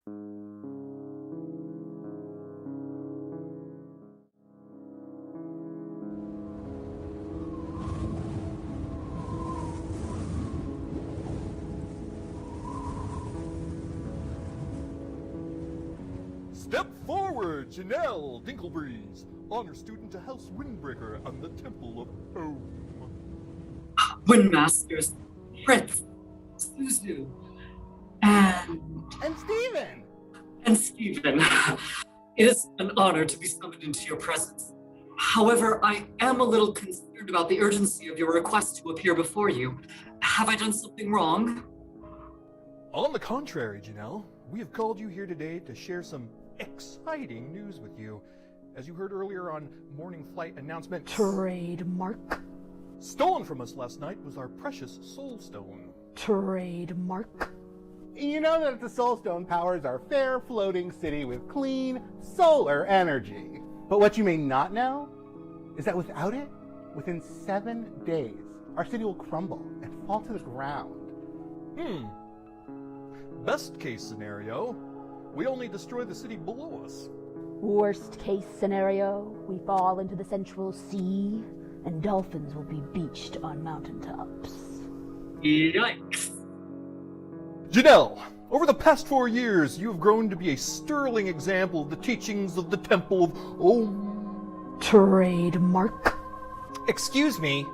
Step forward, Cherelle Dinklebreeze, honor student to House Windbreaker and the Temple of Home. Windmasters, Prince, Suzu, and Stephen! And Stephen. It is an honor to be summoned into your presence. However, I am a little concerned about the urgency of your request to appear before you. Have I done something wrong? On the contrary, Jonelle, we have called you here today to share some exciting news with you. As you heard earlier on Morning Flight announcement, Trademark. Stolen from us last night was our precious Soul Stone. Trademark. You know that the Soul Stone powers our fair floating city with clean solar energy. But what you may not know is that without it, within 7 days, our city will crumble and fall to the ground. Best case scenario, we only destroy the city below us. Worst case scenario, we fall into the Central Sea, and dolphins will be beached on mountaintops. Yikes. Jonelle, over the past 4 years, you have grown to be a sterling example of the teachings of the Temple of Om. Trademark. Excuse me.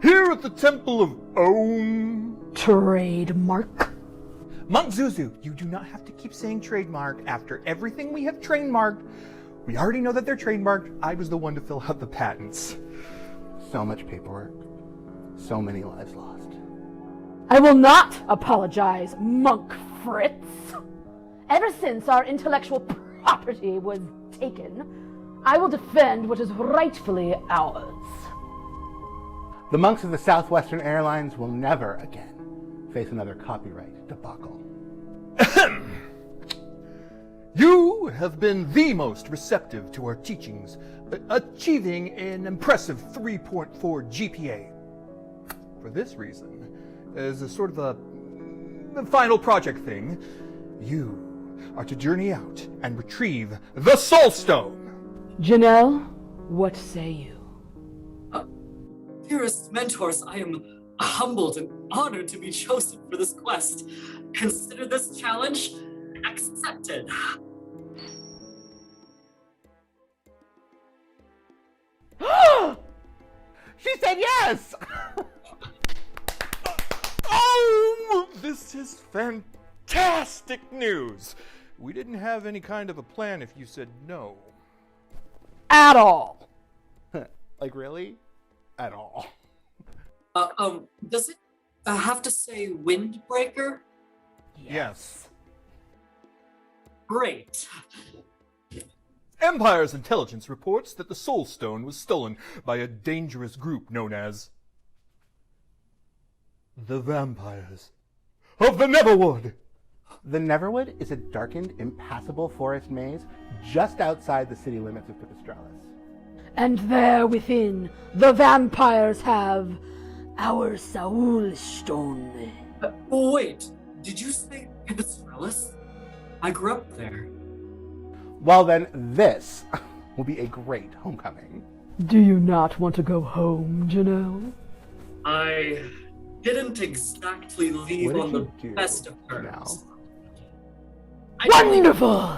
Here at the Temple of Om. Trademark. Monk Zuzu, you do not have to keep saying trademark after everything we have trademarked. We already know that they're trademarked. I was the one to fill out the patents. So much paperwork. So many lives lost. I will not apologize, Monk Fritz. Ever since our intellectual property was taken, I will defend what is rightfully ours. The monks of the Southwestern Airlines will never again face another copyright debacle. You have been the most receptive to our teachings, achieving an impressive 3.4 GPA. For this reason, as a sort of a final project thing, you are to journey out and retrieve the Soul Stone. Jonelle, what say you? Dearest mentors, I am humbled and honored to be chosen for this quest. Consider this challenge accepted. She said yes! Oh, this is fantastic news. We didn't have any kind of a plan if you said no. At all. Like, really? At all. Does it have to say windbreaker? Yes. Great. Empire's intelligence reports that the Soul Stone was stolen by a dangerous group known as the Vampires of the Neverwood. The Neverwood is a darkened, impassable forest maze just outside the city limits of Pipistrellus. And there within, the vampires have our Soul Stone. Wait, did you say Pipistrellus? I grew up there. Well then, this will be a great homecoming. Do you not want to go home, Jonelle? I didn't exactly leave on the best of terms. Wonderful!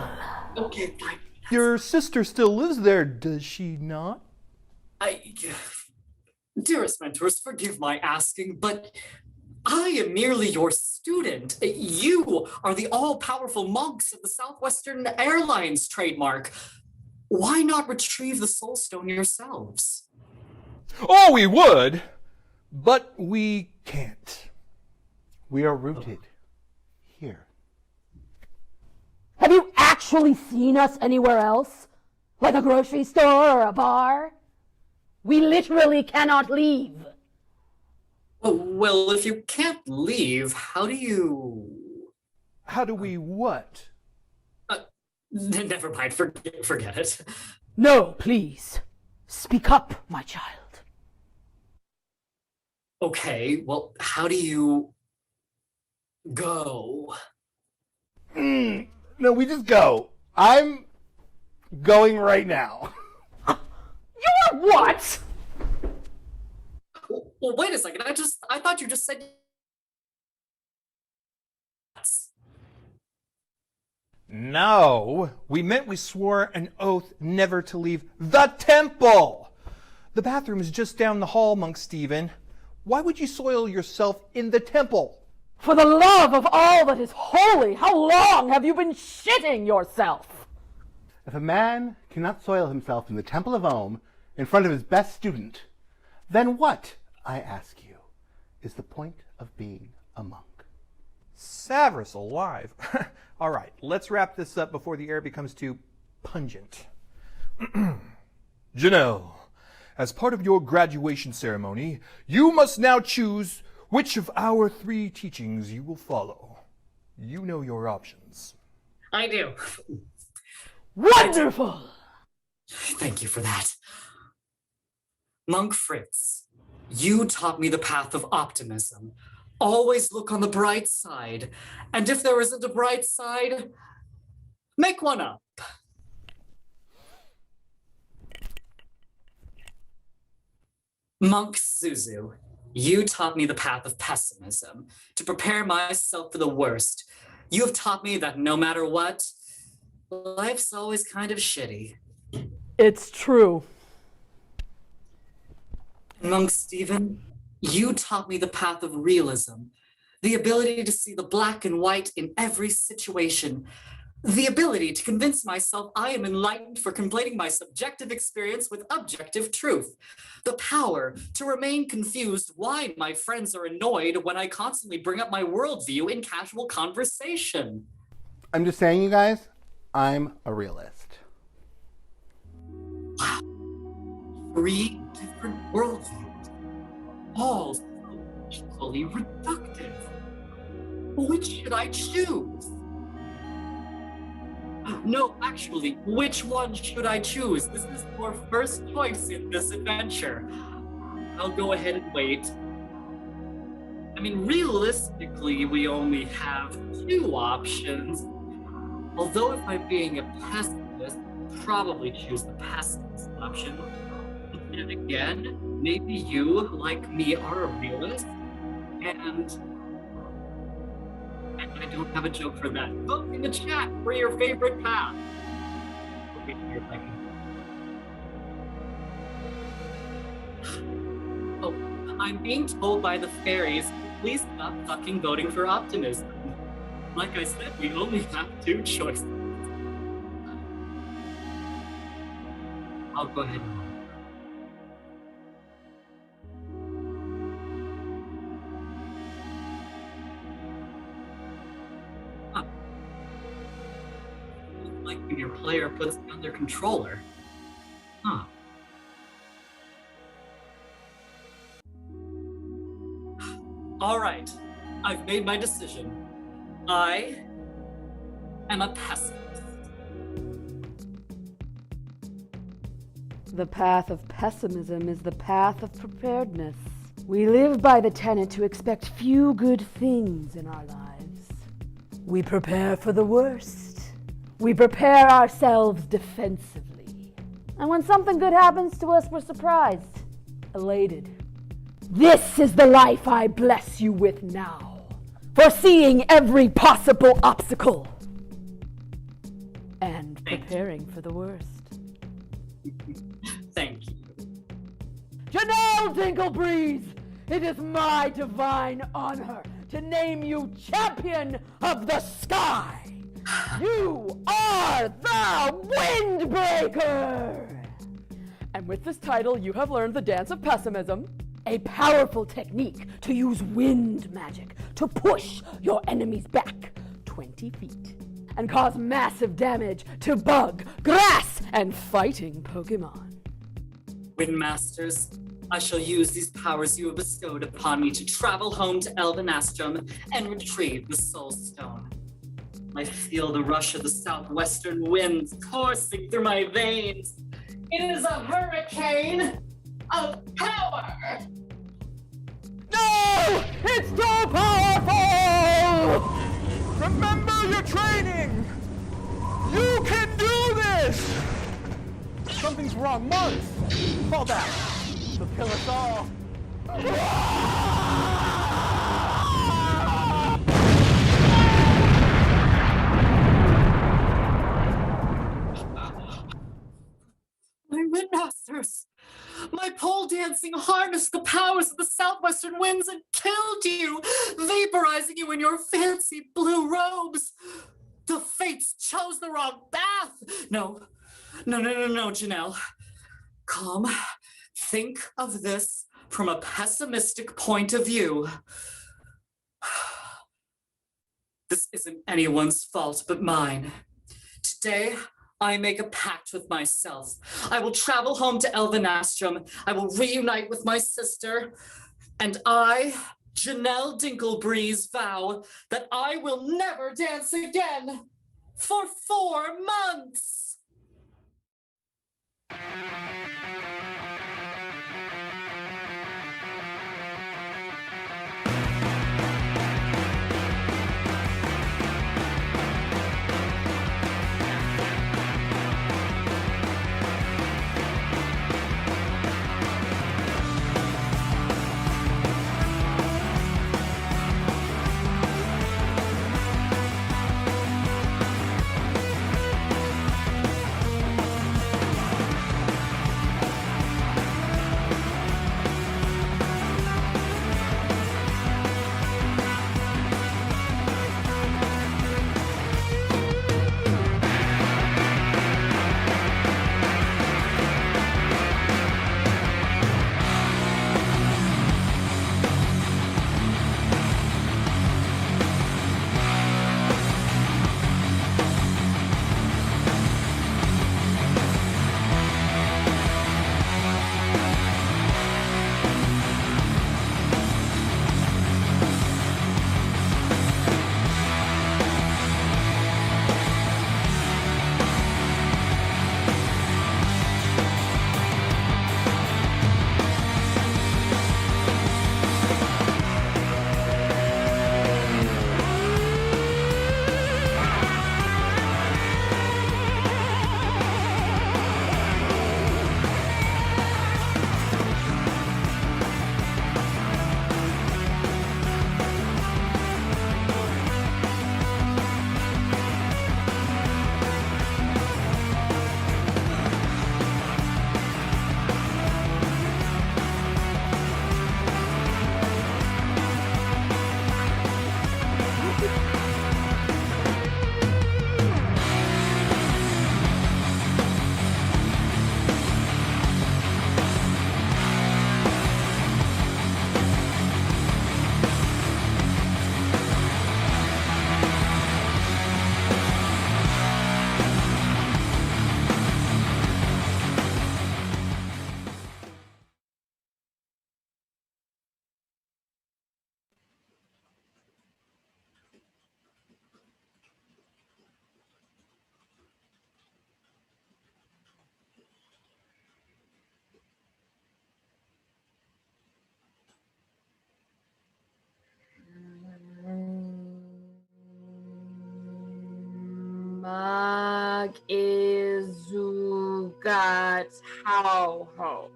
Okay, fine. Your sister still lives there, does she not? Dearest mentors, forgive my asking, but I am merely your student. You are the all-powerful monks of the Southwestern Airlines trademark. Why not retrieve the Soul Stone yourselves? Oh, we would, but we can't. We are rooted here. Have you actually seen us anywhere else? Like a grocery store or a bar? We literally cannot leave. Well, if you can't leave, how do you... How do we what? Never mind, forget it. No, please. Speak up, my child. Okay, well, how do you... go? No, we just go. I'm going right now. You're what? Well, wait a second. I thought you just said. No, we swore an oath never to leave the temple. The bathroom is just down the hall, Monk Stephen. Why would you soil yourself in the temple? For the love of all that is holy, how long have you been shitting yourself? If a man cannot soil himself in the Temple of Om in front of his best student, then what, I ask you, is the point of being a monk? Severus alive. All right, let's wrap this up before the air becomes too pungent. Jonelle, as part of your graduation ceremony, you must now choose which of our 3 teachings you will follow. You know your options. I do. Wonderful! Thank you for that. Monk Fritz, you taught me the path of optimism. Always look on the bright side. And if there isn't a bright side, make one up. Monk Zuzu, you taught me the path of pessimism, to prepare myself for the worst. You have taught me that no matter what, life's always kind of shitty. It's true. Monk Stephen, you taught me the path of realism, the ability to see the black and white in every situation, the ability to convince myself I am enlightened for conflating my subjective experience with objective truth, the power to remain confused why my friends are annoyed when I constantly bring up my worldview in casual conversation. I'm just saying, you guys, I'm a realist. Wow. 3 different worldviews. All so equally reductive. Which should I choose? No, actually, which one should I choose? This is your first choice in this adventure. I'll go ahead and wait. I mean, realistically, we only have 2 options. Although if I'm being a pessimist, I'll probably choose the pessimist option. And again, maybe you, like me, are a realist, and I don't have a joke for that. Vote in the chat for your favorite path. Okay, here, if I can. Oh, I'm being told by the fairies, please stop fucking voting for optimism. Like I said, we only have 2 choices. I'll go ahead and like when your player puts down their controller. Huh. All right, I've made my decision. I am a pessimist. The path of pessimism is the path of preparedness. We live by the tenet to expect few good things in our lives. We prepare for the worst. We prepare ourselves defensively. And when something good happens to us, we're surprised, elated. This is the life I bless you with now, foreseeing every possible obstacle and preparing for the worst. Thank you. Cherelle Dinklebreeze, it is my divine honor to name you champion of the sky. You are the Windbreaker! And with this title, you have learned the dance of pessimism, a powerful technique to use wind magic to push your enemies back 20 feet and cause massive damage to bug, grass, and fighting Pokemon. Windmasters, I shall use these powers you have bestowed upon me to travel home to Elvenastrum and retrieve the Soul Stone. I feel the rush of the southwestern winds coursing through my veins. It is a hurricane of power! No! It's too powerful! Remember your training! You can do this! Something's wrong, monks! Fall back. They'll kill us all. My windmasters! My pole dancing harnessed the powers of the southwestern winds and killed you, vaporizing you in your fancy blue robes. The fates chose the wrong path. No, Jonelle. Calm. Think of this from a pessimistic point of view. This isn't anyone's fault but mine. Today, I make a pact with myself. I will travel home to Elvenastrum. I will reunite with my sister. And I, Cherelle Dinklebreeze, vow that I will never dance again for 4 months. Mag izugat hauho.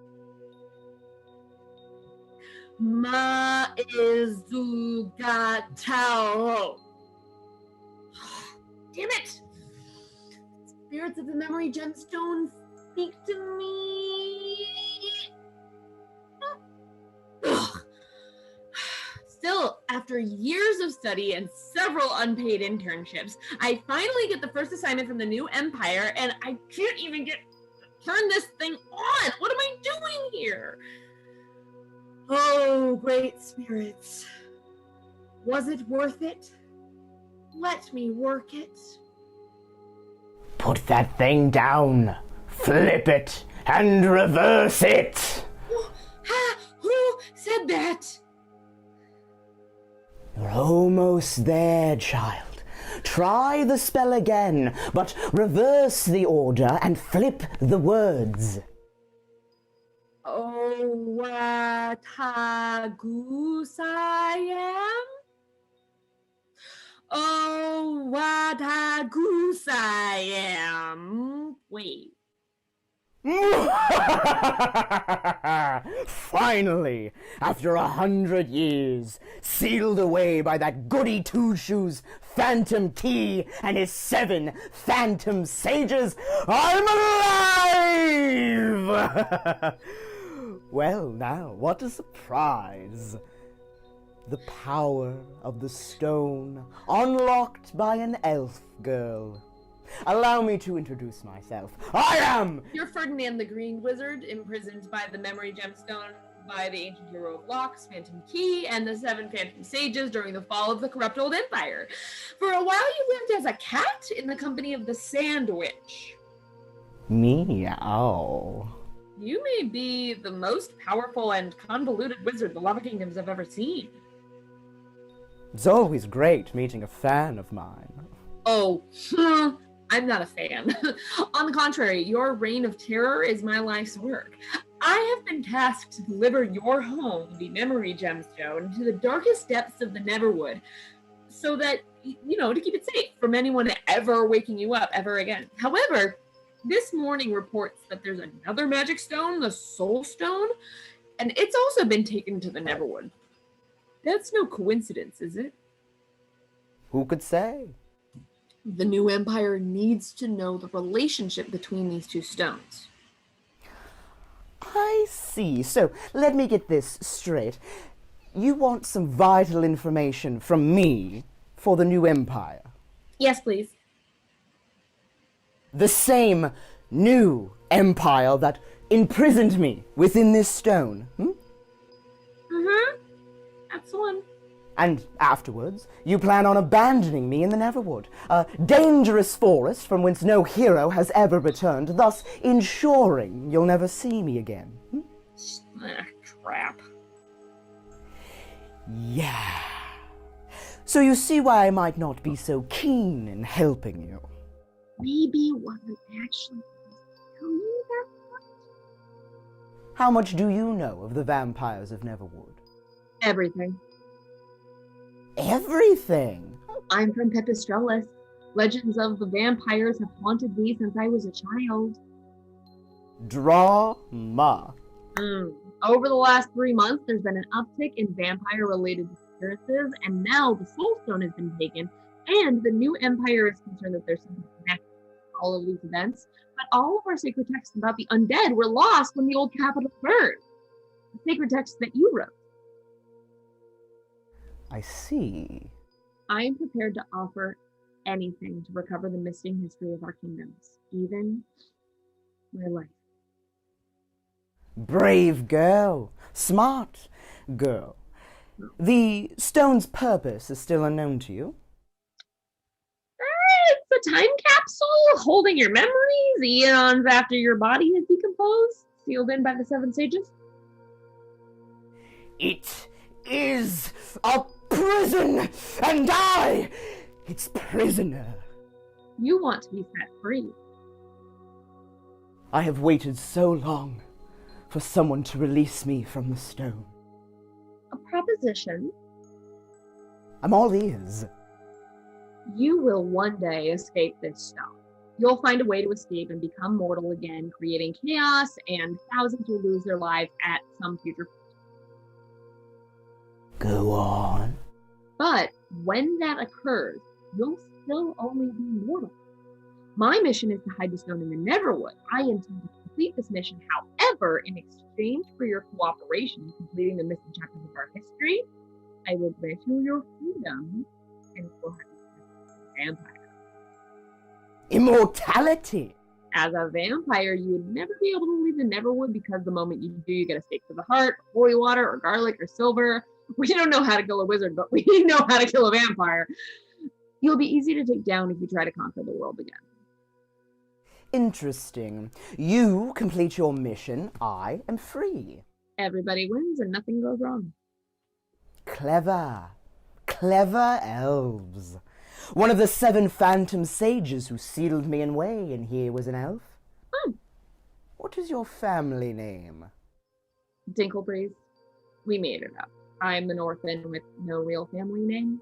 Ma izugat hauho. Damn it! Spirits of the memory gemstone, speak to me. Ugh. Still, after years of study and several unpaid internships, I finally get the first assignment from the new empire, and I can't even turn this thing on. What am I doing here? Oh, great spirits. Was it worth it? Let me work it. Put that thing down, flip it, and reverse it! Who said that? You're almost there, child. Try the spell again, but reverse the order and flip the words. Owatagusayam? Oh, what a goose I am. Wait. Finally, after 100 years, sealed away by that goody two-shoes phantom key and his 7 phantom sages, I'm alive! Well, now, what a surprise. The power of the stone, unlocked by an elf girl. Allow me to introduce myself. I am... You're Ferdinand the Green Wizard, imprisoned by the memory gemstone, by the ancient hero of Locks, Phantom Key, and the 7 Phantom Sages during the fall of the corrupt old empire. For a while you lived as a cat in the company of the Sand Witch. Meow. You may be the most powerful and convoluted wizard the Lava Kingdoms have ever seen. It's always great meeting a fan of mine. Oh, I'm not a fan. On the contrary, your reign of terror is my life's work. I have been tasked to deliver your home, the memory gemstone, to the darkest depths of the Neverwood, so that, to keep it safe from anyone ever waking you up ever again. However, this morning reports that there's another magic stone, the Soul Stone, and it's also been taken to the Neverwood. That's no coincidence, is it? Who could say? The new empire needs to know the relationship between these two stones. I see. So, let me get this straight. You want some vital information from me for the new empire? Yes, please. The same new empire that imprisoned me within this stone, Mm-hmm. That's the one. And afterwards, you plan on abandoning me in the Neverwood, a dangerous forest from whence no hero has ever returned, thus ensuring you'll never see me again. Crap. Yeah. So you see why I might not be so keen in helping you. Maybe one would actually tell you that much? How much do you know of the vampires of Neverwood? Everything. Everything? I'm from Pipistrellus. Legends of the vampires have haunted me since I was a child. Drama. Over the last 3 months, there's been an uptick in vampire-related disappearances, and now the Soul Stone has been taken, and the new empire is concerned that there's something connected to all of these events. But all of our sacred texts about the undead were lost when the old capital burned. The sacred texts that you wrote. I see. I am prepared to offer anything to recover the missing history of our kingdoms, even my life. Brave girl. Smart girl. The stone's purpose is still unknown to you? It's a time capsule holding your memories eons after your body has decomposed, sealed in by the 7 sages. It is a prison, and I, its prisoner. You want to be set free. I have waited so long for someone to release me from the stone. A proposition. I'm all ears. You will one day escape this stone. You'll find a way to escape and become mortal again, creating chaos, and thousands will lose their lives at some future point. Go on. But when that occurs, you'll still only be mortal. My mission is to hide the stone in the Neverwood. I intend to complete this mission. However, in exchange for your cooperation in completing the missing chapters of our history, I will grant you your freedom and will have you as a vampire. Immortality. As a vampire, you would never be able to leave the Neverwood because the moment you do, you get a stake to the heart, holy water, or garlic, or silver. We don't know how to kill a wizard, but we know how to kill a vampire. You'll be easy to take down if you try to conquer the world again. Interesting. You complete your mission, I am free. Everybody wins and nothing goes wrong. Clever. Clever elves. One of the 7 phantom sages who sealed me away, and he was an elf. What is your family name? Dinklebreeze. We made it up. I'm an orphan with no real family name.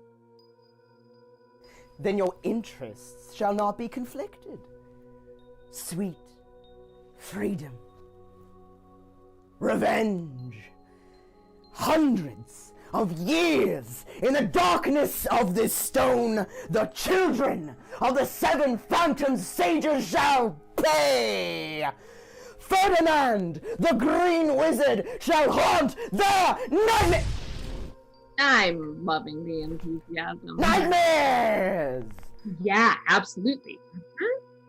then your interests shall not be conflicted. Sweet freedom, revenge, hundreds of years in the darkness of this stone, the children of the seven phantom sages shall pay. Ferdinand, the green wizard, shall haunt the I'm loving the enthusiasm. nightmares! Yeah, absolutely.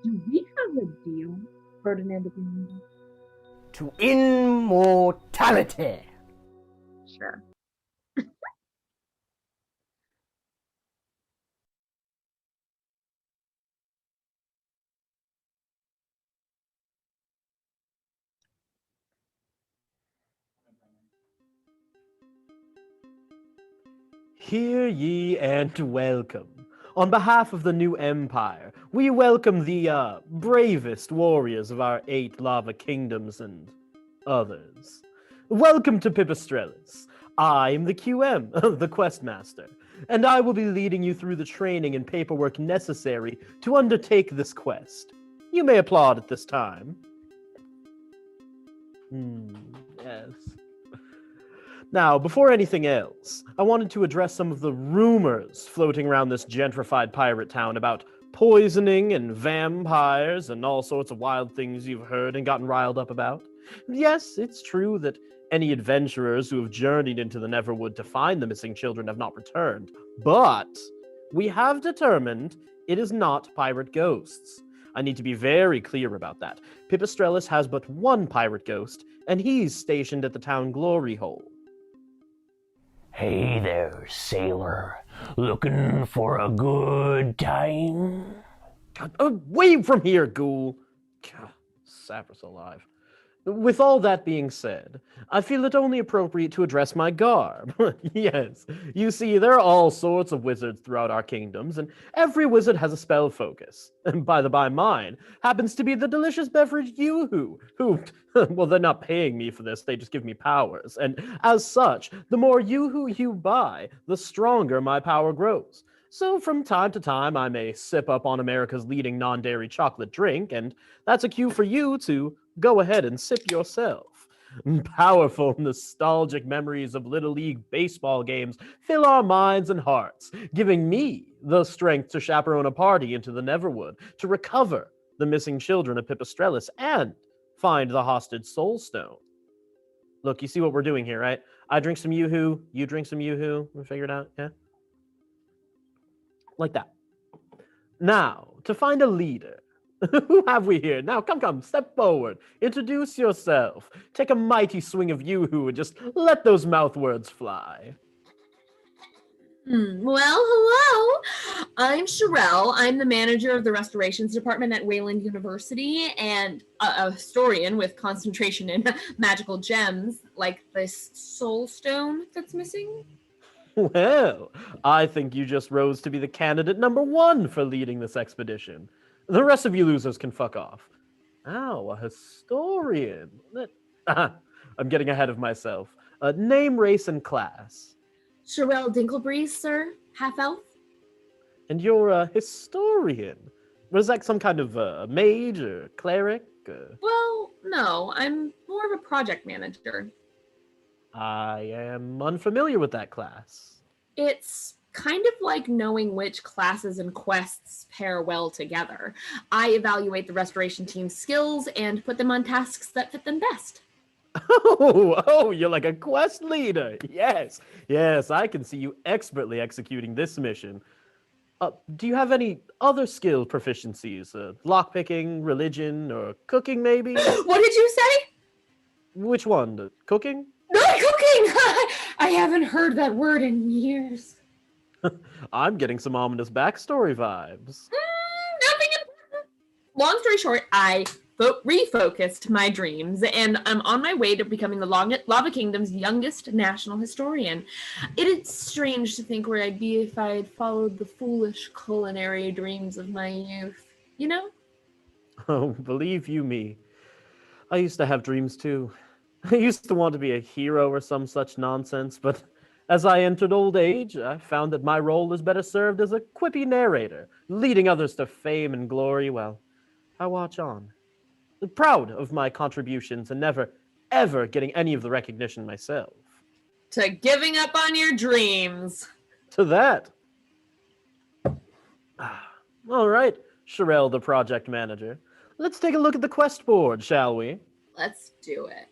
Do we have a deal, Ferdinand? To immortality. Sure. Hear ye and welcome. On behalf of the new empire, we welcome the bravest warriors of our 8 lava kingdoms and others. Welcome to Pipistrellus. I'm the QM, the quest master, and I will be leading you through the training and paperwork necessary to undertake this quest. You may applaud at this time. Yes. Now, before anything else, I wanted to address some of the rumors floating around this gentrified pirate town about poisoning and vampires and all sorts of wild things you've heard and gotten riled up about. Yes, it's true that any adventurers who have journeyed into the Neverwood to find the missing children have not returned, but we have determined it is not pirate ghosts. I need to be very clear about that. Pipistrellus has but one pirate ghost, and he's stationed at the town glory hole. Hey there, sailor. Looking for a good time? Away from here, ghoul! God, Sapphire's alive. With all that being said, I feel it only appropriate to address my garb. Yes, you see, there are all sorts of wizards throughout our kingdoms, and every wizard has a spell focus. And by the by, mine happens to be the delicious beverage Yoo-hoo, who, well, they're not paying me for this, they just give me powers. And as such, the more Yoo-hoo you buy, the stronger my power grows. So from time to time, I may sip up on America's leading non-dairy chocolate drink, and that's a cue for you to go ahead and sip yourself. Powerful, nostalgic memories of Little League baseball games fill our minds and hearts, giving me the strength to chaperone a party into the Neverwood to recover the missing children of Pipistrellus and find the hostage soul stone. Look, you see what we're doing here, right? I drink some Yoo-hoo, you drink some Yoo-hoo. We figured out, yeah? Like that. Now, to find a leader. Who have we here? Now, come, step forward. Introduce yourself. Take a mighty swing of Yoo-hoo and just let those mouth words fly. Well, hello. I'm Cherelle. I'm the manager of the restorations department at Wayland University and a historian with concentration in magical gems like this soul stone that's missing. Well, I think you just rose to be the candidate number 1 for leading this expedition. The rest of you losers can fuck off. Ow, a historian. I'm getting ahead of myself. Name, race, and class. Cherelle Dinklebreeze, sir. Half-elf. And you're a historian. Was that some kind of mage or cleric? Well, no. I'm more of a project manager. I am unfamiliar with that class. It's kind of like knowing which classes and quests pair well together. I evaluate the restoration team's skills and put them on tasks that fit them best. Oh, you're like a quest leader. Yes, I can see you expertly executing this mission. Do you have any other skill proficiencies? Lockpicking, religion, or cooking, maybe? What did you say? Which one? Cooking? Not cooking! I haven't heard that word in years. I'm getting some ominous backstory vibes. Nothing important. Long story short, I refocused my dreams, and I'm on my way to becoming the Lava Kingdom's youngest national historian. It is strange to think where I'd be if I'd followed the foolish culinary dreams of my youth. You know? Oh, believe you me. I used to have dreams too. I used to want to be a hero or some such nonsense, but As I entered old age, I found that my role is better served as a quippy narrator, leading others to fame and glory while I watch on. Proud of my contributions and never, ever getting any of the recognition myself. To giving up on your dreams. To that. All right, Cherelle, the project manager. Let's take a look at the quest board, shall we? Let's do it.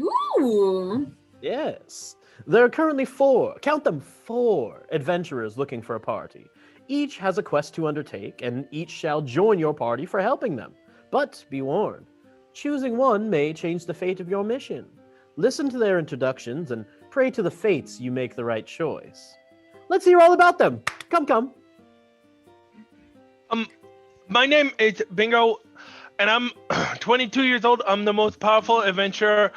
Ooh. Yes. There are currently 4, count them 4, adventurers looking for a party. Each has a quest to undertake, and each shall join your party for helping them. But be warned, choosing one may change the fate of your mission. Listen to their introductions and pray to the fates you make the right choice. Let's hear all about them. Come. My name is Bingo, and I'm 22 years old. I'm the most powerful adventurer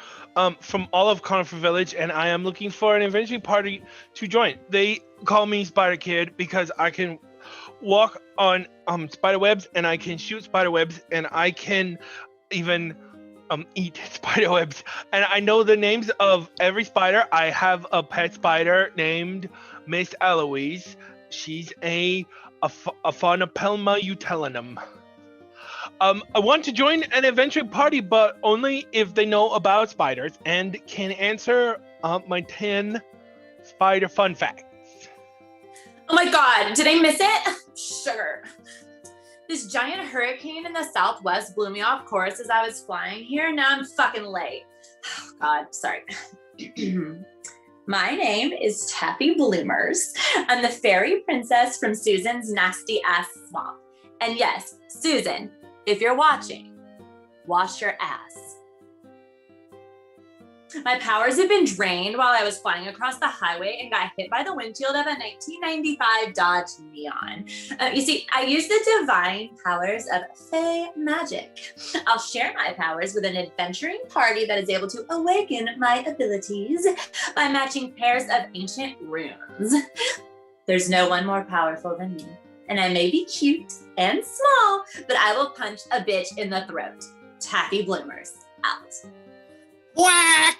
from all of Conifer Village, and I am looking for an adventuring party to join. They call me Spider Kid because I can walk on spider webs, and I can shoot spider webs, and I can even eat spider webs. And I know the names of every spider. I have a pet spider named Miss Eloise. She's a Faunapelma utelinum. I want to join an adventuring party, but only if they know about spiders and can answer my 10 spider fun facts. Oh my god, did I miss it? Sugar. This giant hurricane in the southwest blew me off course as I was flying here. Now I'm fucking late. Oh god, sorry. My name is Taffy Bloomers. I'm the fairy princess from Susan's nasty ass swamp. And yes, Susan, if you're watching, wash your ass. My powers have been drained while I was flying across the highway and got hit by the windshield of a 1995 Dodge Neon. You see, I use the divine powers of Fey magic. I'll share my powers with an adventuring party that is able to awaken my abilities by matching pairs of ancient runes. There's no one more powerful than me, and I may be cute and small, but I will punch a bitch in the throat. Taffy Bloomers, out. Quack!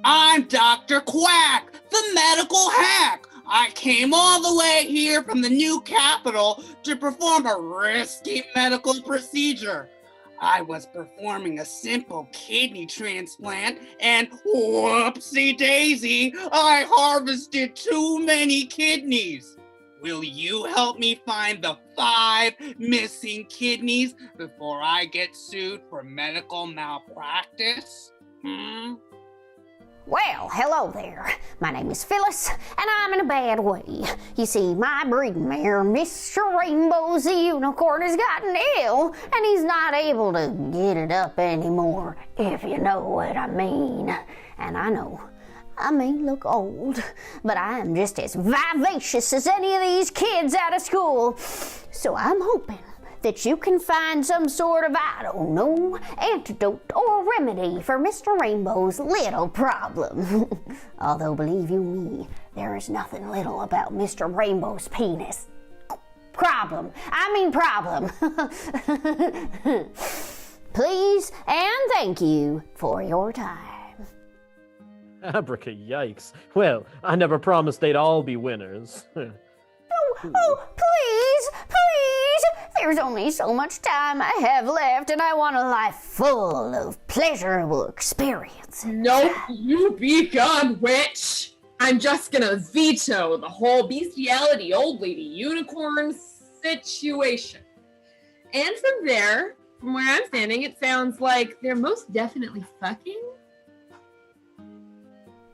I'm Dr. Quack, the medical hack. I came all the way here from the new capital to perform a risky medical procedure. I was performing a simple kidney transplant, and whoopsie daisy, I harvested too many kidneys. Will you help me find the 5 missing kidneys before I get sued for medical malpractice? Well, hello there. My name is Phyllis, and I'm in a bad way. You see, my breeding mare, Mr. Rainbows the Unicorn, has gotten ill, and he's not able to get it up anymore, if you know what I mean. And I know, I may look old, but I am just as vivacious as any of these kids out of school. So I'm hoping that you can find some sort of, I don't know, antidote or remedy for Mr. Rainbow's little problem. Although, believe you me, there is nothing little about Mr. Rainbow's penis. Problem. Please and thank you for your time. Abraca yikes. Well, I never promised they'd all be winners. Oh, please! There's only so much time I have left, and I want a life full of pleasurable experiences. Nope, you be gone, witch! I'm just gonna veto the whole bestiality old lady unicorn situation. And from there, from where I'm standing, it sounds like they're most definitely fucking.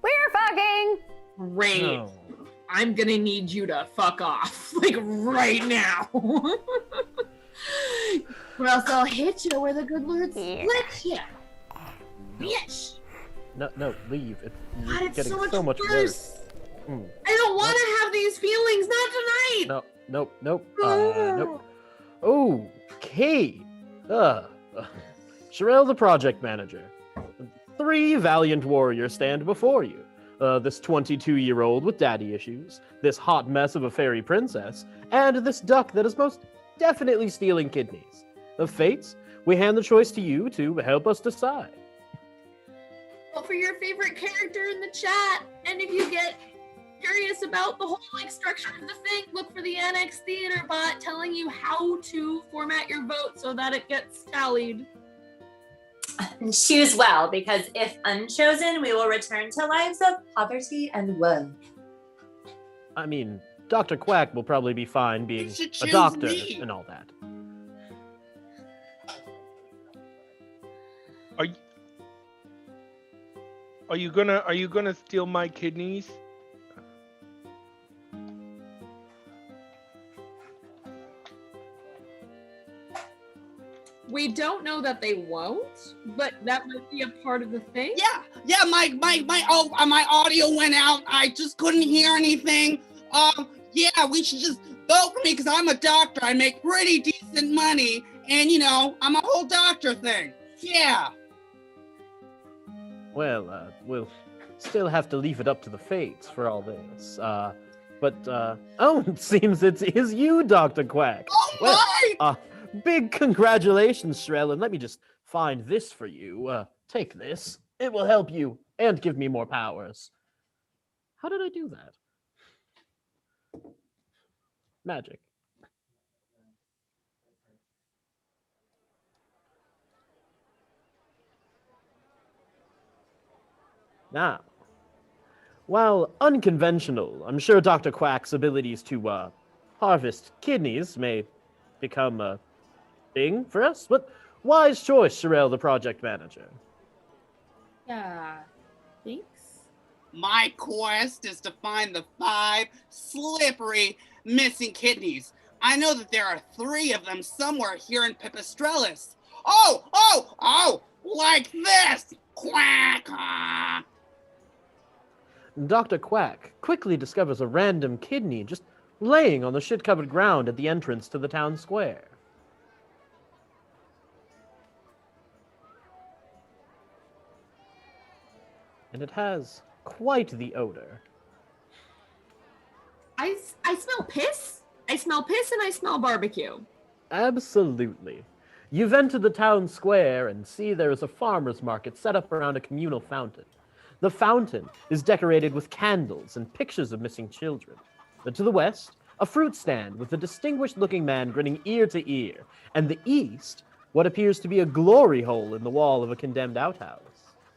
We're fucking! Great. No. I'm gonna need you to fuck off, like right now. Or else I'll hit you where the good Lord split you. Yes. No, leave. You're God, it's getting so much worse. I don't want to have these feelings, not tonight. Nope. Okay. Cherelle, the project manager. 3 valiant warriors stand before you. This 22-year-old with daddy issues, this hot mess of a fairy princess, and this duck that is most definitely stealing kidneys. Of fates, we hand the choice to you to help us decide. vote for your favorite character in the chat. And if you get curious about the whole structure of the thing, look for the Annex Theater bot telling you how to format your vote so that it gets tallied. And choose well, because if unchosen, we will return to lives of poverty and woe. I mean, Dr. Quack will probably be fine being should a choose doctor me. and all that. Are you gonna steal my kidneys? We don't know that they won't, but that might be a part of the thing. Yeah, my audio went out. I just couldn't hear anything. Yeah, we should just vote for me because I'm a doctor. I make pretty decent money, and I'm a whole doctor thing. Yeah. Well, we'll still have to leave it up to the fates for all this. But it seems it is you, Dr. Quack. Oh, Big congratulations, Cherelle, and let me just find this for you. Take this. It will help you and give me more powers. How did I do that? Magic. Now, while unconventional, I'm sure Dr. Quack's abilities to harvest kidneys may become a thing for us, but wise choice, Cherelle, the project manager. Yeah, thanks. My quest is to find the 5 slippery missing kidneys. I know that there are 3 of them somewhere here in Pipistrellus. Oh, like this! Quack! Dr. Quack quickly discovers a random kidney just laying on the shit-covered ground at the entrance to the town square. And it has quite the odor. I smell piss. I smell piss and I smell barbecue. Absolutely. You've entered the town square and see there is a farmer's market set up around a communal fountain. The fountain is decorated with candles and pictures of missing children. But to the west, a fruit stand with a distinguished-looking man grinning ear to ear, and the east, what appears to be a glory hole in the wall of a condemned outhouse.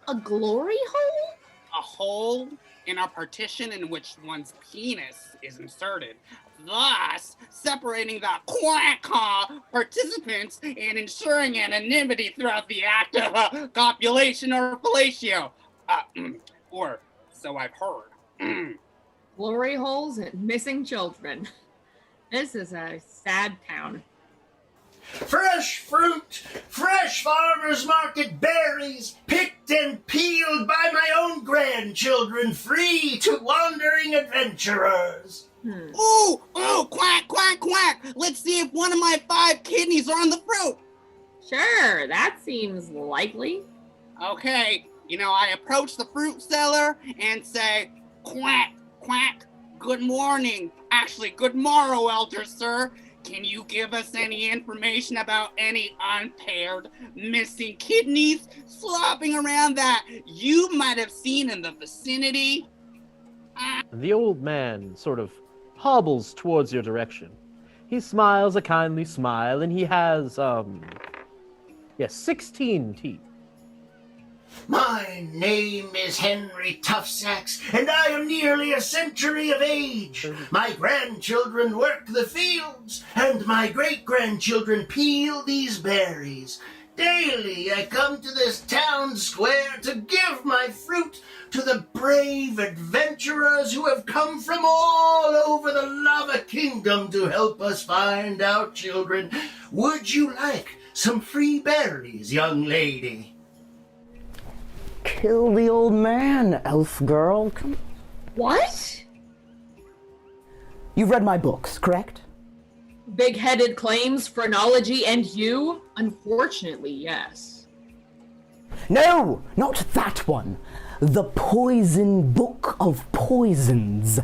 A glory hole? A hole in a partition in which one's penis is inserted, thus separating the quack-caw participants and ensuring anonymity throughout the act of copulation or fellatio. Or so I've heard. Glory holes and missing children. This is a sad town. Fresh fruit, fresh farmer's market berries, picked and peeled by my own grandchildren, free to wandering adventurers. Ooh, quack, quack, quack. Let's see if one of my 5 kidneys are on the fruit. Sure, that seems likely. Okay, I approach the fruit seller and say, quack, quack, good morning. Actually, good morrow, elder sir. Can you give us any information about any unpaired missing kidneys slopping around that you might have seen in the vicinity? The old man sort of hobbles towards your direction. He smiles a kindly smile, and he has, 16 teeth. My name is Henry Toughsacks, and I am nearly a century of age. My grandchildren work the fields, and my great-grandchildren peel these berries. Daily I come to this town square to give my fruit to the brave adventurers who have come from all over the lava kingdom to help us find our children. Would you like some free berries, young lady? Kill the old man, elf girl. Come. What? You've read my books, correct? Big-headed claims, phrenology, and you? Unfortunately, yes. No, not that one. The Poison Book of Poisons.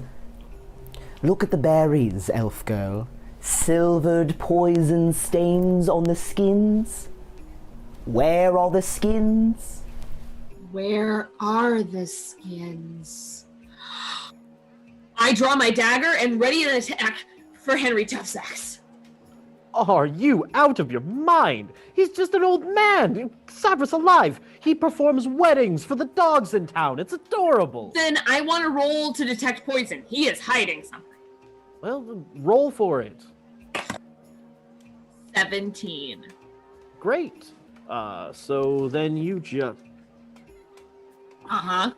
Look at the berries, elf girl. Silvered poison stains on the skins. Where are the skins? Where are the skins? I draw my dagger and ready an attack for Henry Toughsacks. Are you out of your mind? He's just an old man. Severus alive. He performs weddings for the dogs in town. It's adorable. Then I want to roll to detect poison. He is hiding something. Well, roll for it. 17. Great. So then you just... Uh-huh.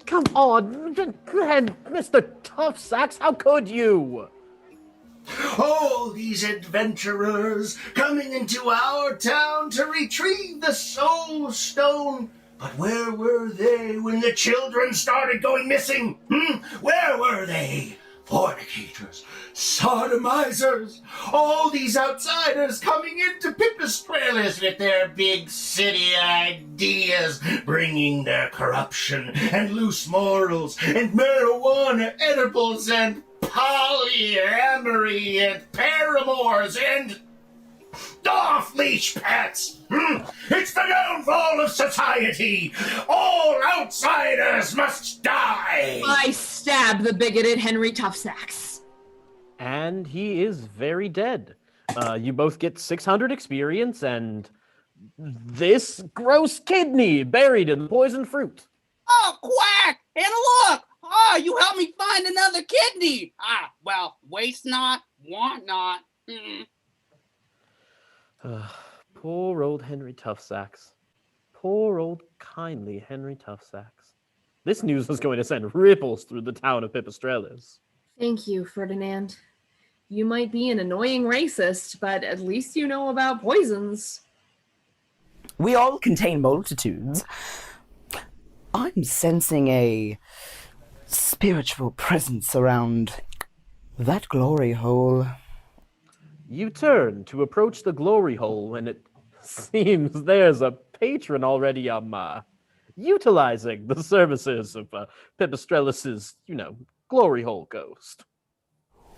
Come on, Mr. Toughsacks, how could you? All these adventurers coming into our town to retrieve the soul stone. But where were they when the children started going missing? Where were they? Fornicators, sodomizers, all these outsiders coming into Pipistrellus with their big city ideas, bringing their corruption and loose morals and marijuana edibles and polyamory and paramours and off-leash pets. It's the downfall of society. All outsiders must die. I stab the bigoted Henry Toughsacks. And he is very dead. You both get 600 experience and this gross kidney buried in the poisoned fruit. Oh, Quack! And look! Oh, you helped me find another kidney! Well, waste not, want not. Poor old Henry Toughsacks. Poor old kindly Henry Toughsacks. This news is going to send ripples through the town of Pipistrellus. Thank you, Ferdinand. You might be an annoying racist, but at least you know about poisons. We all contain multitudes. I'm sensing a spiritual presence around that glory hole. You turn to approach the glory hole, and it seems there's a patron already utilizing the services of Pipistrellus's, glory hole ghost.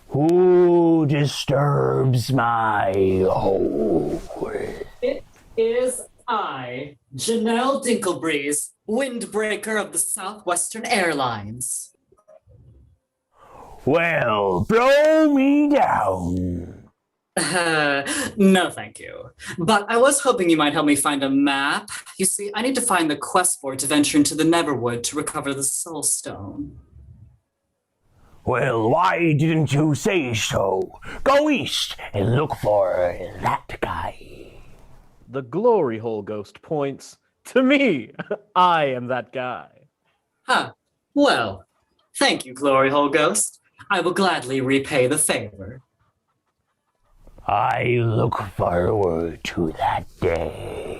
Who disturbs my hole? It is I, Cherelle Dinklebreeze, windbreaker of the Southwestern Airlines. Well, blow me down. No, thank you. But I was hoping you might help me find a map. You see, I need to find the quest for it to venture into the Neverwood to recover the Soul Stone. Well, why didn't you say so? Go east and look for that guy. The glory hole ghost points to me. I am that guy. Huh. Well, thank you, Glory Hole Ghost. I will gladly repay the favor. I look forward to that day.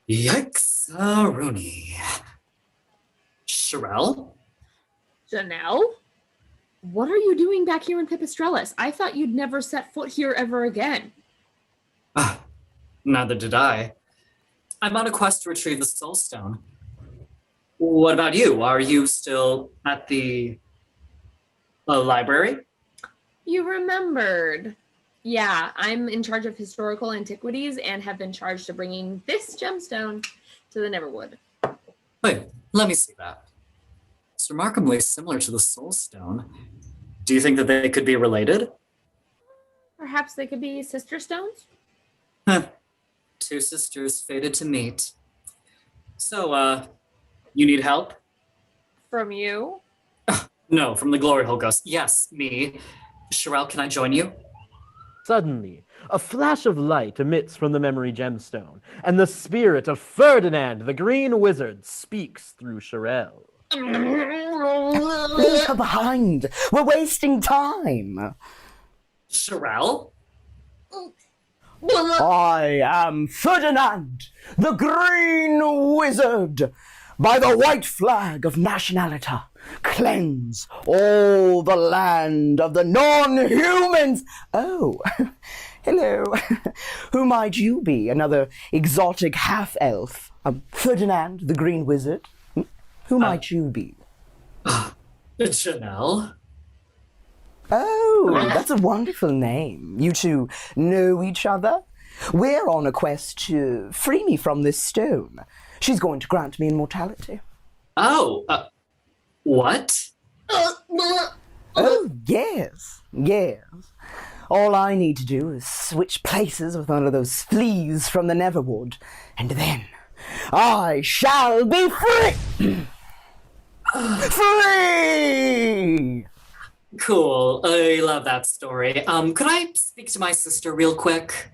Yikes-a-rooney. Cherelle? Jonelle? What are you doing back here in Pipistrellus? I thought you'd never set foot here ever again. Neither did I. I'm on a quest to retrieve the Soul Stone. What about you? Are you still at the library? You remembered. Yeah, I'm in charge of historical antiquities and have been charged to bringing this gemstone to the Neverwood. Wait, let me see that. It's remarkably similar to the Soul Stone. Do you think that they could be related? Perhaps they could be sister stones? Two sisters fated to meet. So, you need help? From you? No, from the Glory Hole Ghost. Yes, me. Cherelle, can I join you? Suddenly, a flash of light emits from the memory gemstone, and the spirit of Ferdinand the Green Wizard speaks through Cherelle. Leave her behind. We're wasting time. Cherelle? I am Ferdinand, the Green Wizard. By the white flag of nationality, cleanse all the land of the non-humans. Oh, hello. Who might you be? Another exotic half-elf? Ferdinand, the Green Wizard? Who might you be? Jonelle. Oh, that's a wonderful name. You two know each other? We're on a quest to free me from this stone. She's going to grant me immortality. Oh, what? Oh, yes, yes. All I need to do is switch places with one of those fleas from the Neverwood, and then I shall be free! Free! Cool. I love that story. Could I speak to my sister real quick?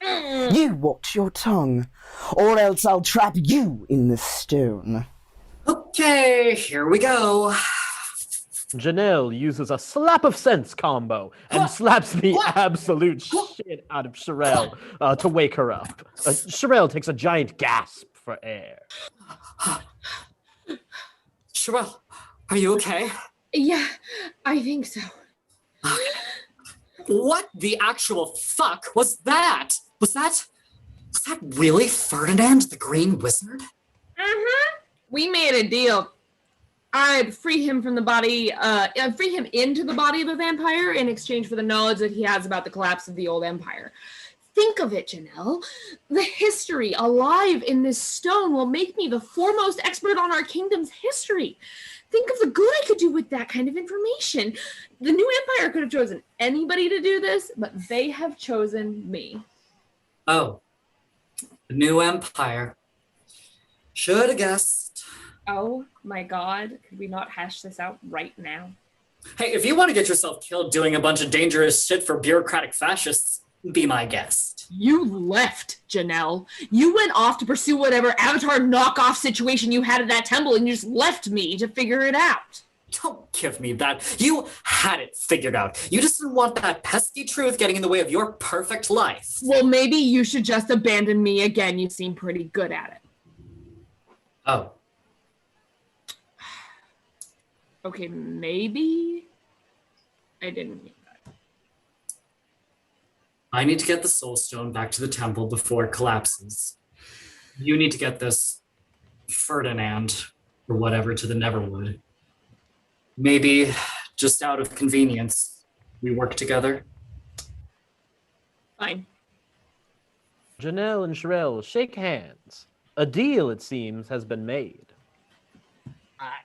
You watch your tongue, or else I'll trap you in this stone. Okay, here we go. Jonelle uses a slap of sense combo and slaps the absolute shit out of Cherelle to wake her up. Cherelle takes a giant gasp for air. Cherelle, are you okay? Yeah, I think so. What the actual fuck was that? Was that really Ferdinand the Green Wizard? Mm-hmm. We made a deal. I'd free him from the body, I'd free him into the body of a vampire in exchange for the knowledge that he has about the collapse of the old empire. Think of it, Jonelle. The history alive in this stone will make me the foremost expert on our kingdom's history. Think of the good I could do with that kind of information. The new empire could have chosen anybody to do this, but they have chosen me. Oh, the new empire. Should have guessed. Oh my god, could we not hash this out right now? Hey, if you want to get yourself killed doing a bunch of dangerous shit for bureaucratic fascists, be my guest. You left, Jonelle. You went off to pursue whatever Avatar knockoff situation you had at that temple and you just left me to figure it out. Don't give me that. You had it figured out. You just didn't want that pesky truth getting in the way of your perfect life. Well, maybe you should just abandon me again. You seem pretty good at it. Oh. Okay, maybe I didn't mean that. I need to get the soul stone back to the temple before it collapses. You need to get this Ferdinand or whatever to the Neverwood. Maybe just out of convenience, we work together. Fine. Jonelle and Cherelle shake hands. A deal, it seems, has been made.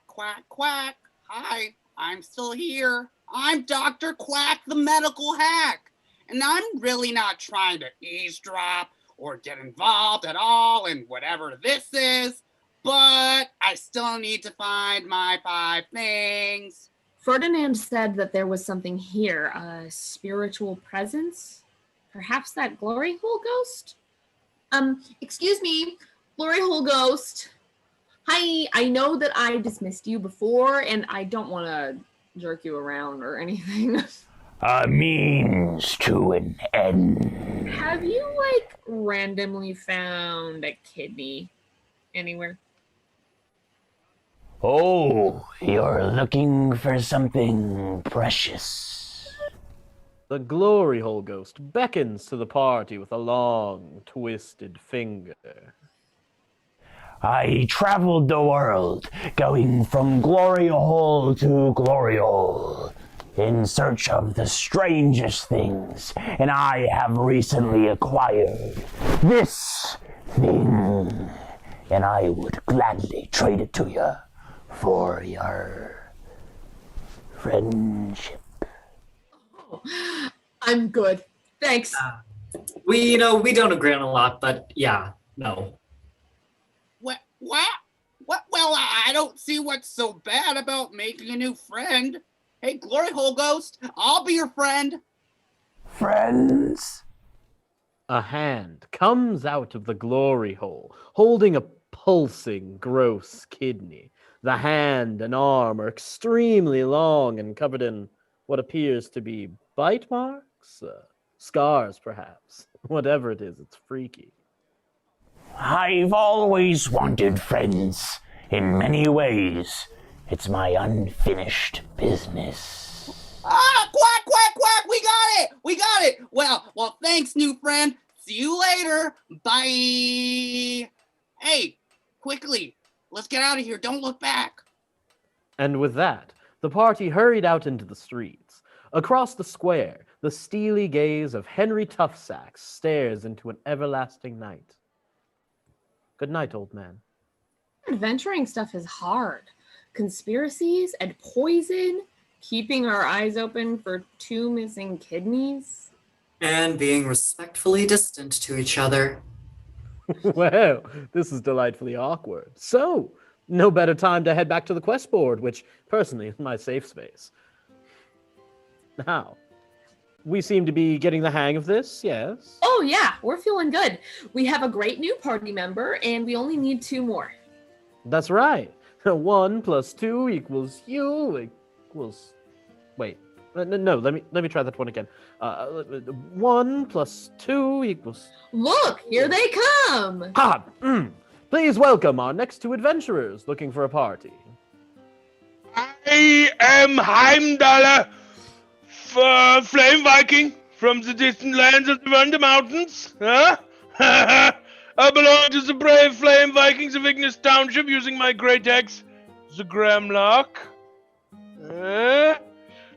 Quack, quack. Hi, I'm still here. I'm Dr. Quack, the medical hack. And I'm really not trying to eavesdrop or get involved at all in whatever this is, but I still need to find my 5 things. Ferdinand said that there was something here, a spiritual presence? Perhaps that glory hole ghost? Excuse me, glory hole ghost. Hi, I know that I dismissed you before, and I don't want to jerk you around or anything. A means to an end. Have you, randomly found a kidney anywhere? Oh, you're looking for something precious. The glory hole ghost beckons to the party with a long, twisted finger. I traveled the world, going from glory hole to glory hole, in search of the strangest things, and I have recently acquired this thing, and I would gladly trade it to you for your friendship. Oh, I'm good. Thanks. We don't agree on a lot, but yeah, no. What? Well, I don't see what's so bad about making a new friend. Hey, glory hole ghost, I'll be your friend. Friends? A hand comes out of the glory hole, holding a pulsing, gross kidney. The hand and arm are extremely long and covered in what appears to be bite marks, scars perhaps. Whatever it is, it's freaky. I've always wanted friends, in many ways. It's my unfinished business. Quack, quack, quack, we got it! Well, thanks, new friend. See you later. Bye. Hey, quickly, let's get out of here. Don't look back. And with that, the party hurried out into the streets. Across the square, the steely gaze of Henry Toughsacks stares into an everlasting night. Good night, old man. Adventuring stuff is hard. Conspiracies and poison, keeping our eyes open for 2 missing kidneys. And being respectfully distant to each other. Well, this is delightfully awkward. So, no better time to head back to the quest board, which, personally, is my safe space. Now, we seem to be getting the hang of this, yes? Oh yeah, we're feeling good. We have a great new party member, and we only need 2 more. That's right. 1 plus 2 equals you equals... Wait. No, let me try that one again. 1 plus 2 equals... Look, here they come! Please welcome our next 2 adventurers looking for a party. I am Heimdall, Flame Viking from the distant lands of the Wonder Mountains. Huh? I belong to the brave Flame Vikings of Ignis Township using my great axe, the Gramlock.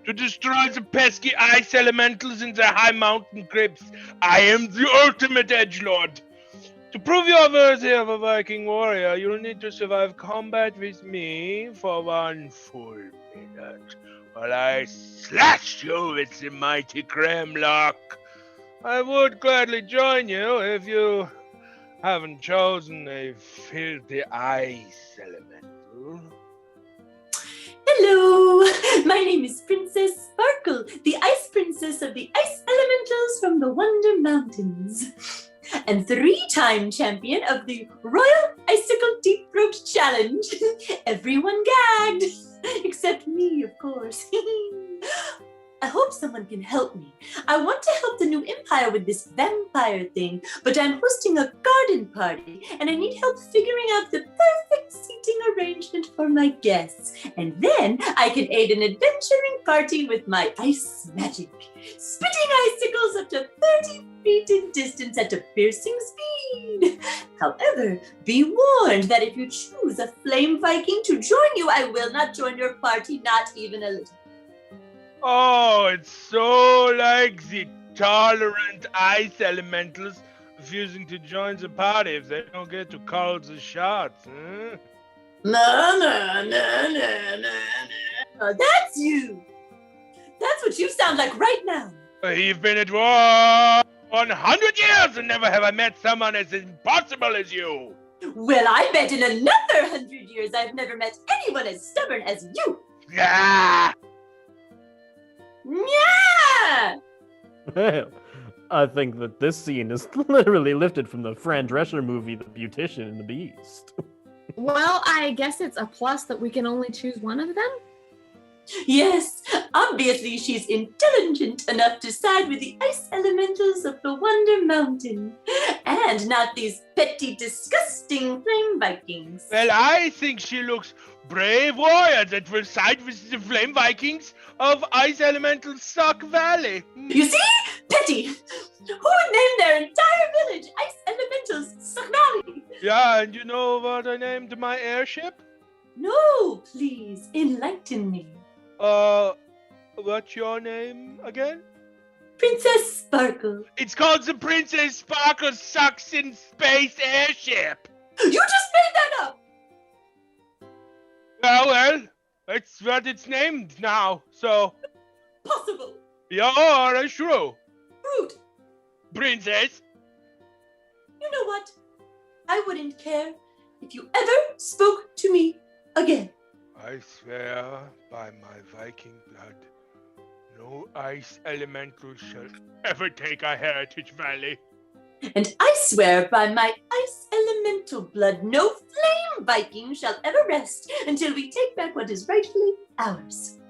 To destroy the pesky ice elementals in their high mountain crypts. I am the ultimate edgelord. To prove your worthy of a Viking warrior, you'll need to survive combat with me for 1 full minute, while I slash you with the mighty Gramlock. I would gladly join you if you haven't chosen a filthy ice elemental. Hello, my name is Princess Sparkle, the Ice Princess of the Ice Elementals from the Wonder Mountains, and 3-time champion of the Royal Icicle Deep Throat Challenge. Everyone gagged, except me, of course. I hope someone can help me. I want to help the new empire with this vampire thing, but I'm hosting a garden party, and I need help figuring out the perfect seating arrangement for my guests. And then I can aid an adventuring party with my ice magic, spitting icicles up to 30 feet in distance at a piercing speed. However, be warned that if you choose a flame Viking to join you, I will not join your party, not even a little. Oh, it's so like the tolerant ice elementals refusing to join the party if they don't get to call the shots, huh? No. That's you. That's what you sound like right now. You've been at war 100 years and never have I met someone as impossible as you. Well, I bet in another 100 years I've never met anyone as stubborn as you. Ah! Yeah! Well, I think that this scene is literally lifted from the Fran Drescher movie, The Beautician and the Beast. Well, I guess it's a plus that we can only choose one of them. Yes, obviously she's intelligent enough to side with the ice elementals of the Wonder Mountain, and not these petty, disgusting flame Vikings. Well, I think she looks brave warrior that will side with the Flame Vikings of Ice Elemental Suck Valley. You see? Petty! Who would name their entire village Ice Elementals Suck Valley? Yeah, and you know what I named my airship? No, please, enlighten me. What's your name again? Princess Sparkle. It's called the Princess Sparkle Sucks in Space Airship. You just made that up! Well, that's what it's named now, so... Possible. You're a shrew. Rude. Princess. You know what? I wouldn't care if you ever spoke to me again. I swear by my Viking blood, no ice elemental shall ever take our heritage valley. And I swear by my ice elemental blood, no flame Viking shall ever rest until we take back what is rightfully ours.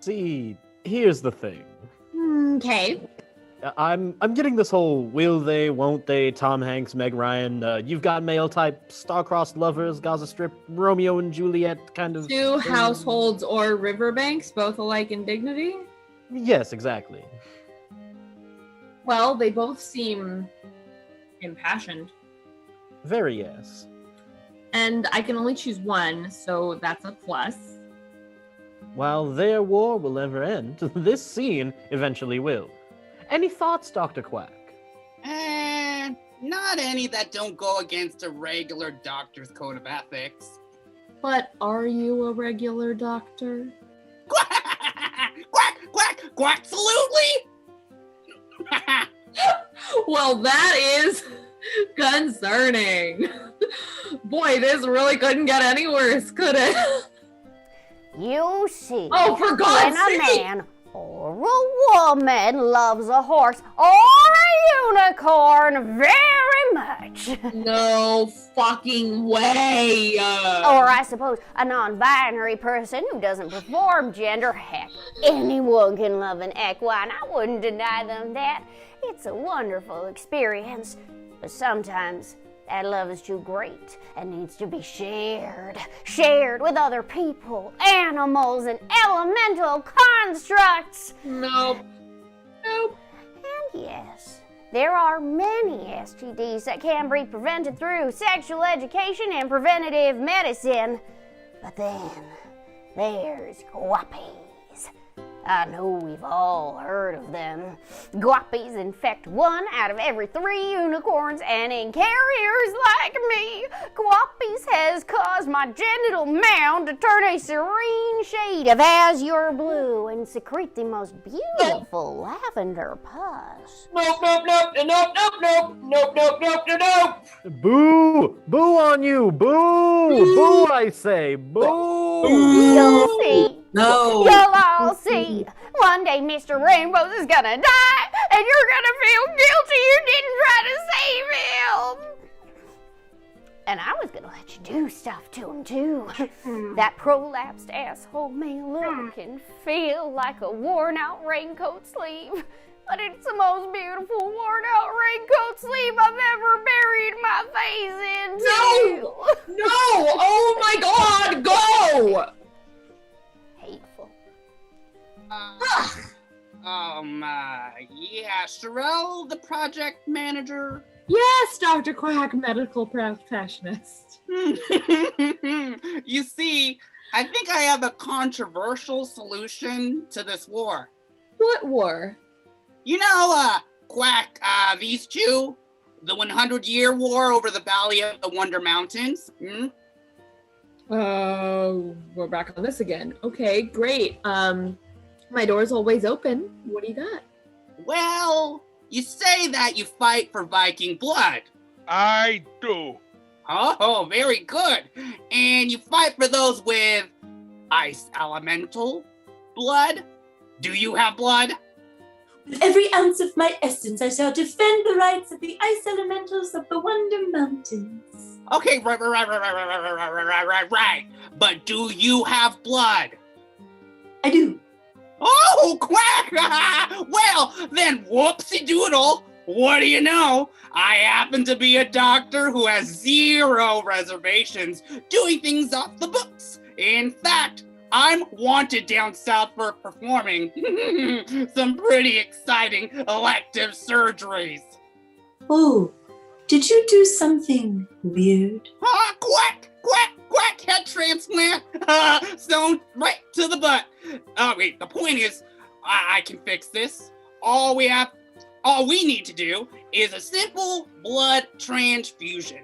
See, here's the thing. Okay. I'm getting this whole will they, won't they, Tom Hanks, Meg Ryan, you've got mail type, star-crossed lovers, Gaza Strip, Romeo and Juliet kind of... 2 households or riverbanks, both alike in dignity? Yes, exactly. Well, they both seem impassioned. Very yes. And I can only choose one, so that's a plus. While their war will never end, this scene eventually will. Any thoughts, Dr. Quack? Not any that don't go against a regular doctor's code of ethics. But are you a regular doctor? Quack, absolutely! Well, that is concerning. Boy, this really couldn't get any worse, could it? You see, Oh, for God's when a sake! man or a woman loves a horse or a unicorn very much. No fucking way. Or I suppose a non-binary person who doesn't perform gender. Heck, anyone can love an equine. I wouldn't deny them that. It's a wonderful experience. But sometimes that love is too great and needs to be shared. Shared with other people, animals, and elemental constructs. Nope. And yes, there are many STDs that can be prevented through sexual education and preventative medicine. But then there's guappies. I know we've all heard of them. Guappies infect 1 out of every 3 unicorns, and in carriers like me, guappies has caused my genital mound to turn a serene shade of azure blue and secrete the most beautiful lavender pus. Nope. Boo! Boo on you! Boo! Boo, I say! Boo! You'll see. No. You'll all see. One day Mr. Rainbows is gonna die, and you're gonna feel guilty you didn't try to save him. And I was gonna let you do stuff to him too. That prolapsed asshole may look and feel like a worn out raincoat sleeve, but it's the most beautiful worn out raincoat sleeve I've ever buried my face into. No! Oh my God! Go! Hateful. Yeah, Cherelle, the project manager. Yes, Dr. Quack, medical practitionist. You see, I think I have a controversial solution to this war. What war? You know, Quack, these two, the 100-year war over the Valley of the Wonder Mountains. We're back on this again. Okay, great. My door's always open. What do you got? Well, you say that you fight for Viking blood. I do. Oh, very good. And you fight for those with ice elemental blood? Do you have blood? With every ounce of my essence, I shall defend the rights of the ice elementals of the Wonder Mountains. Okay, right. But do you have blood? I do. Oh, Quack! Well, then whoopsie doodle. What do you know? I happen to be a doctor who has 0 reservations doing things off the books. In fact, I'm wanted down south for performing some pretty exciting elective surgeries. Oh, did you do something weird? Quack! Head transplant! Sewn right to the butt. Oh, wait, the point is, I can fix this. All we need to do is a simple blood transfusion.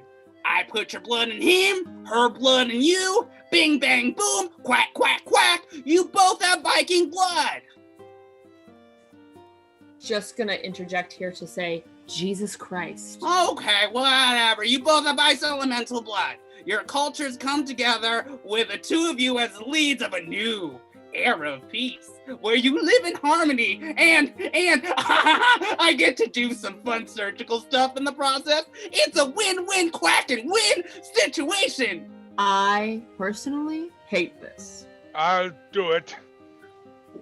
I put your blood in him, her blood in you, bing, bang, boom, quack, quack, quack. You both have Viking blood. Just gonna interject here to say, Jesus Christ. Okay, whatever. You both have ice elemental blood. Your cultures come together with the two of you as leads of a new era of peace, where you live in harmony, and I get to do some fun surgical stuff in the process. It's a win-win quack and win situation. I personally hate this. I'll do it.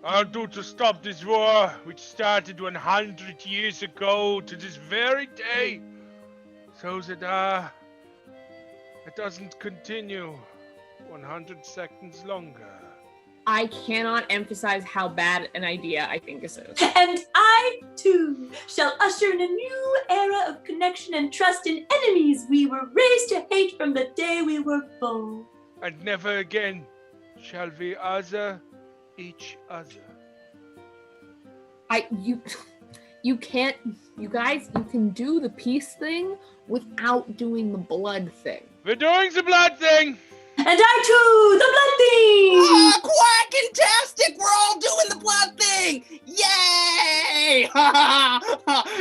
I'll do to stop this war, which started 100 years ago to this very day, so that it doesn't continue 100 seconds longer. I cannot emphasize how bad an idea I think this is. And I, too, shall usher in a new era of connection and trust in enemies we were raised to hate from the day we were born. And never again shall we other each other. you can't, you guys, you can do the peace thing without doing the blood thing. We're doing the blood thing! And I too, the blood thing! Quack-tastic! We're all doing the blood thing! Yay!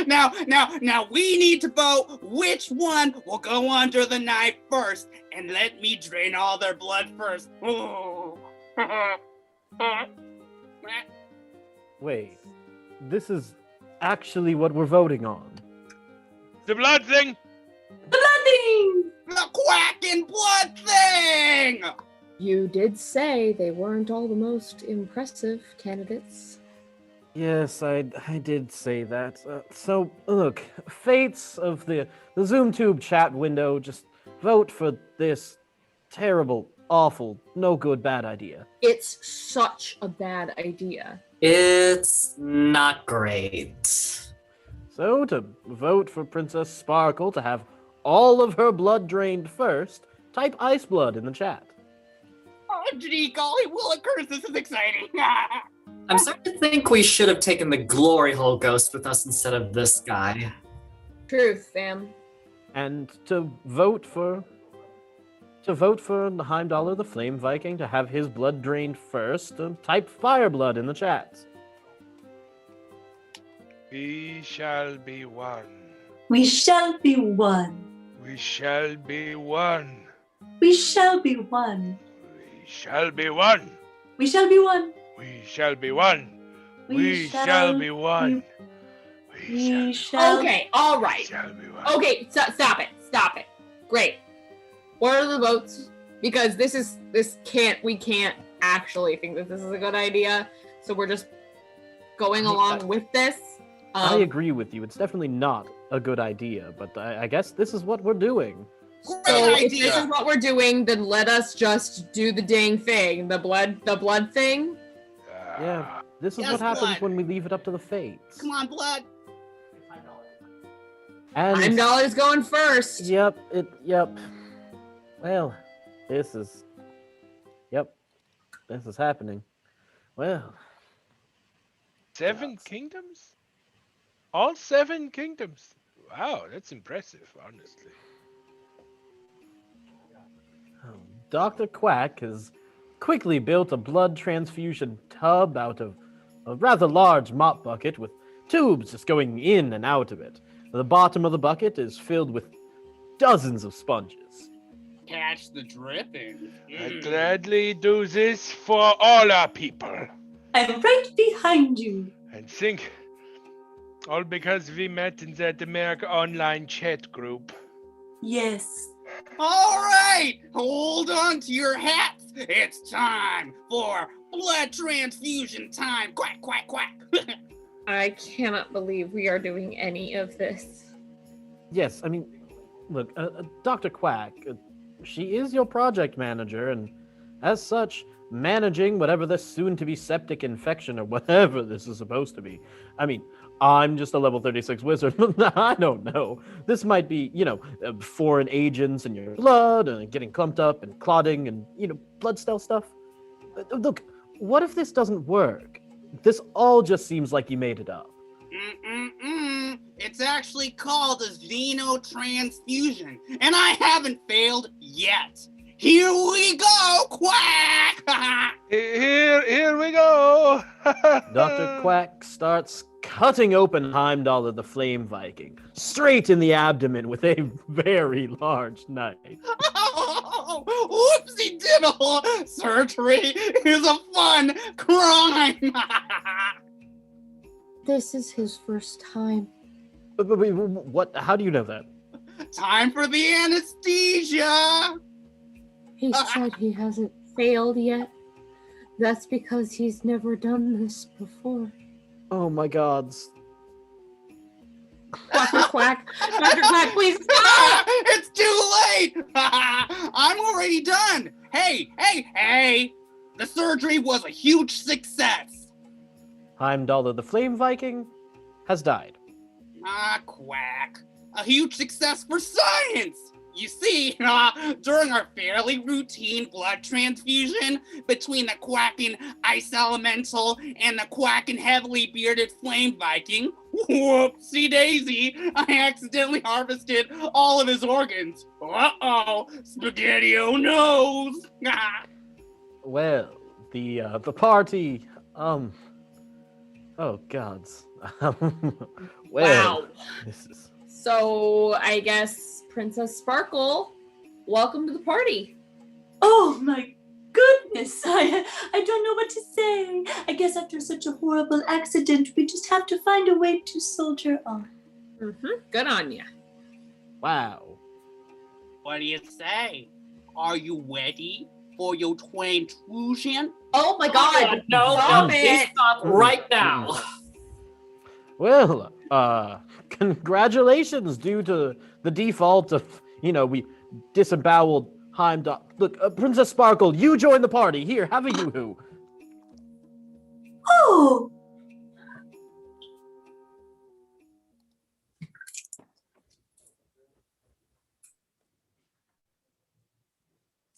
Now we need to vote which one will go under the knife first, and let me drain all their blood first. Wait, this is actually what we're voting on. The blood thing! The blood thing! The quack and blood thing! You did say they weren't all the most impressive candidates. Yes, I did say that. So, look, fates of the ZoomTube chat window, just vote for this terrible, awful, no good, bad idea. It's such a bad idea. It's not great. So, to vote for Princess Sparkle to have all of her blood drained first, type ice blood in the chat. Oh, gee golly willikers, this is exciting. I'm starting to think we should have taken the glory hole ghost with us instead of this guy. Truth, fam. And to vote for Heimdallr the Flame Viking to have his blood drained first, type Fireblood in the chat. We shall be one. We shall be one. We shall be one. We shall be one. We shall be one. We shall be one. We shall be one. We shall be one. We shall. Okay, all right. Okay, stop it. Great. What are the votes? Because we can't actually think that this is a good idea. So we're just going along with this. I agree with you. It's definitely not a good idea, but I guess this is what we're doing. So if this is what we're doing, then let us just do the dang thing. The blood thing. Yeah, this is what happens when we leave it up to the fates. Come on, blood. And $5 going first. Yep. Well, this is happening. Well. 7 kingdoms? All 7 kingdoms. Wow, that's impressive, honestly. Dr. Quack has quickly built a blood transfusion tub out of a rather large mop bucket with tubes just going in and out of it. The bottom of the bucket is filled with dozens of sponges. Catch the dripping. I gladly do this for all our people. I'm right behind you. And think, all because we met in that America Online chat group. Yes. All right, hold on to your hats. It's time for blood transfusion time. Quack, quack, quack. I cannot believe we are doing any of this. Yes, I mean, look, Dr. Quack, she is your project manager, and as such, managing whatever this soon-to-be septic infection or whatever this is supposed to be. I mean, I'm just a level 36 wizard. I don't know. This might be, foreign agents in your blood and getting clumped up and clotting and, blood cell stuff. Look, what if this doesn't work? This all just seems like you made it up. It's actually called a xenotransfusion, and I haven't failed yet. Here we go, Quack! Here we go! Dr. Quack starts cutting open Heimdallr the Flame Viking, straight in the abdomen with a very large knife. Oh, whoopsie diddle! Surgery is a fun crime! This is his first time. But what? How do you know that? Time for the anesthesia! He said he hasn't failed yet. That's because he's never done this before. Oh my gods. Dr. Quack! Dr. Quack, please stop! It's too late! I'm already done! Hey! The surgery was a huge success! Heimdallr the Flame Viking has died. Quack. A huge success for science! You see, during our fairly routine blood transfusion between the quacking ice elemental and the quacking heavily bearded flame Viking, whoopsie daisy, I accidentally harvested all of his organs. Uh-oh, Spaghetti-O knows. Well, the party, oh gods. Well, Wow. this is... So I guess Princess Sparkle, welcome to the party. Oh my goodness, I don't know what to say. I guess after such a horrible accident, we just have to find a way to soldier on. Good on ya. Wow. What do you say? Are you ready for your transfusion? Oh my god, no, stop please it! stop right now. Well, congratulations due to the default of, we disemboweled Heimdall. Look, Princess Sparkle, you join the party. Here, have a yoo-hoo. Oh!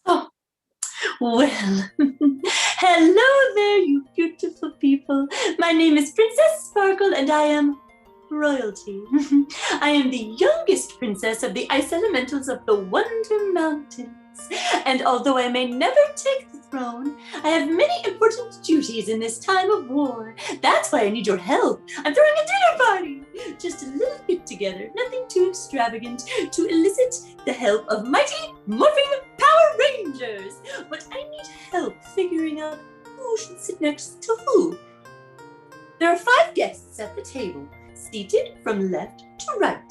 Oh, well, hello there, you beautiful people. My name is Princess Sparkle, and I am royalty. I am the youngest princess of the ice elementals of the Wonder Mountains. And although I may never take the throne, I have many important duties in this time of war. That's why I need your help. I'm throwing a dinner party. Just a little get together, nothing too extravagant, to elicit the help of mighty morphing Power Rangers. But I need help figuring out who should sit next to who. There are 5 guests at the table, seated from left to right.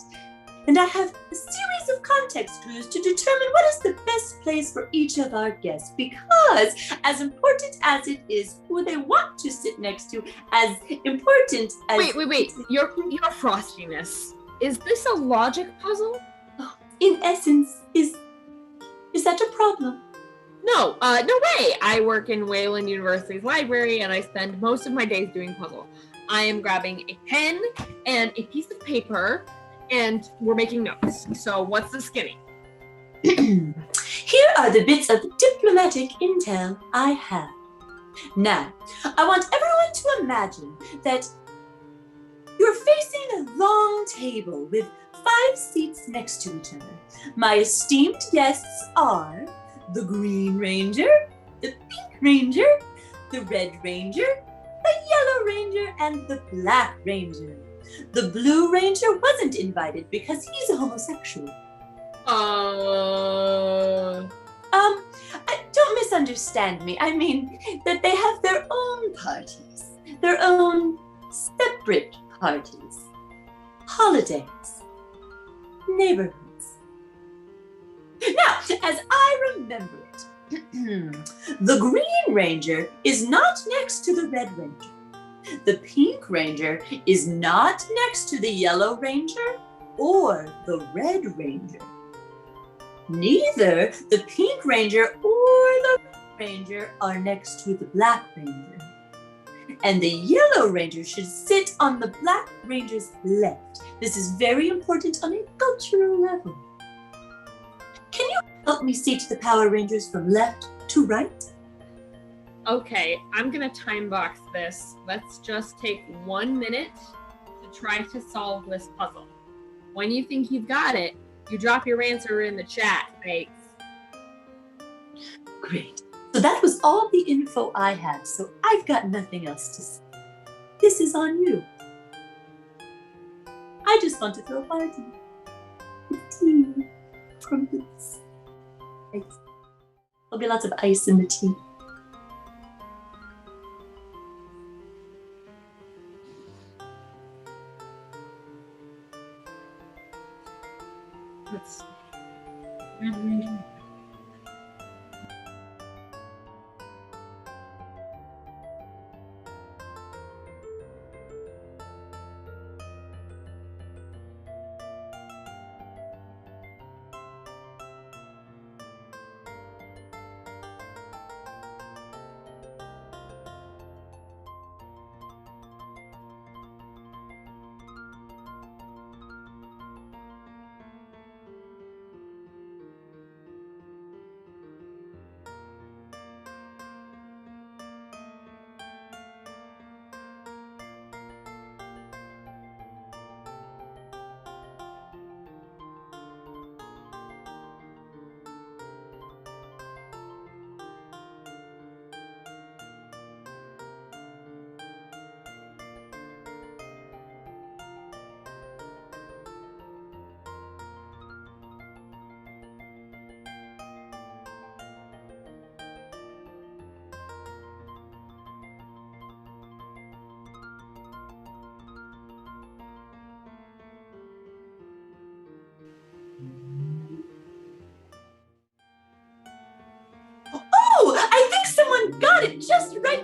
And I have a series of context clues to determine what is the best place for each of our guests, because as important as it is who they want to sit next to, as important as... Wait, your frostiness. Is this a logic puzzle? Oh, in essence, is that a problem? No way! I work in Wayland University's library and I spend most of my days doing puzzle. I am grabbing a pen and a piece of paper and we're making notes. So what's the skinny? Here are the bits of diplomatic intel I have. Now, I want everyone to imagine that you're facing a long table with 5 seats next to each other. My esteemed guests are the Green Ranger, the Pink Ranger, the Red Ranger, the Yellow Ranger, and the Black Ranger. The Blue Ranger wasn't invited because he's a homosexual. Don't misunderstand me. I mean that they have their own parties, their own separate parties, holidays, neighborhoods. Now, as I remember it, the Green Ranger is not next to the Red Ranger. The Pink Ranger is not next to the Yellow Ranger or the Red Ranger. Neither the Pink Ranger or the Red Ranger are next to the Black Ranger. And the Yellow Ranger should sit on the Black Ranger's left. This is very important on a cultural level. Can you help me seat the Power Rangers from left to right? Okay, I'm gonna time box this. Let's just take 1 minute to try to solve this puzzle. When you think you've got it, you drop your answer in the chat, thanks. Great. So that was all the info I had, so I've got nothing else to say. This is on you. I just want to throw a party. With tea, crumpets, ice. There'll be lots of ice in the tea. Let's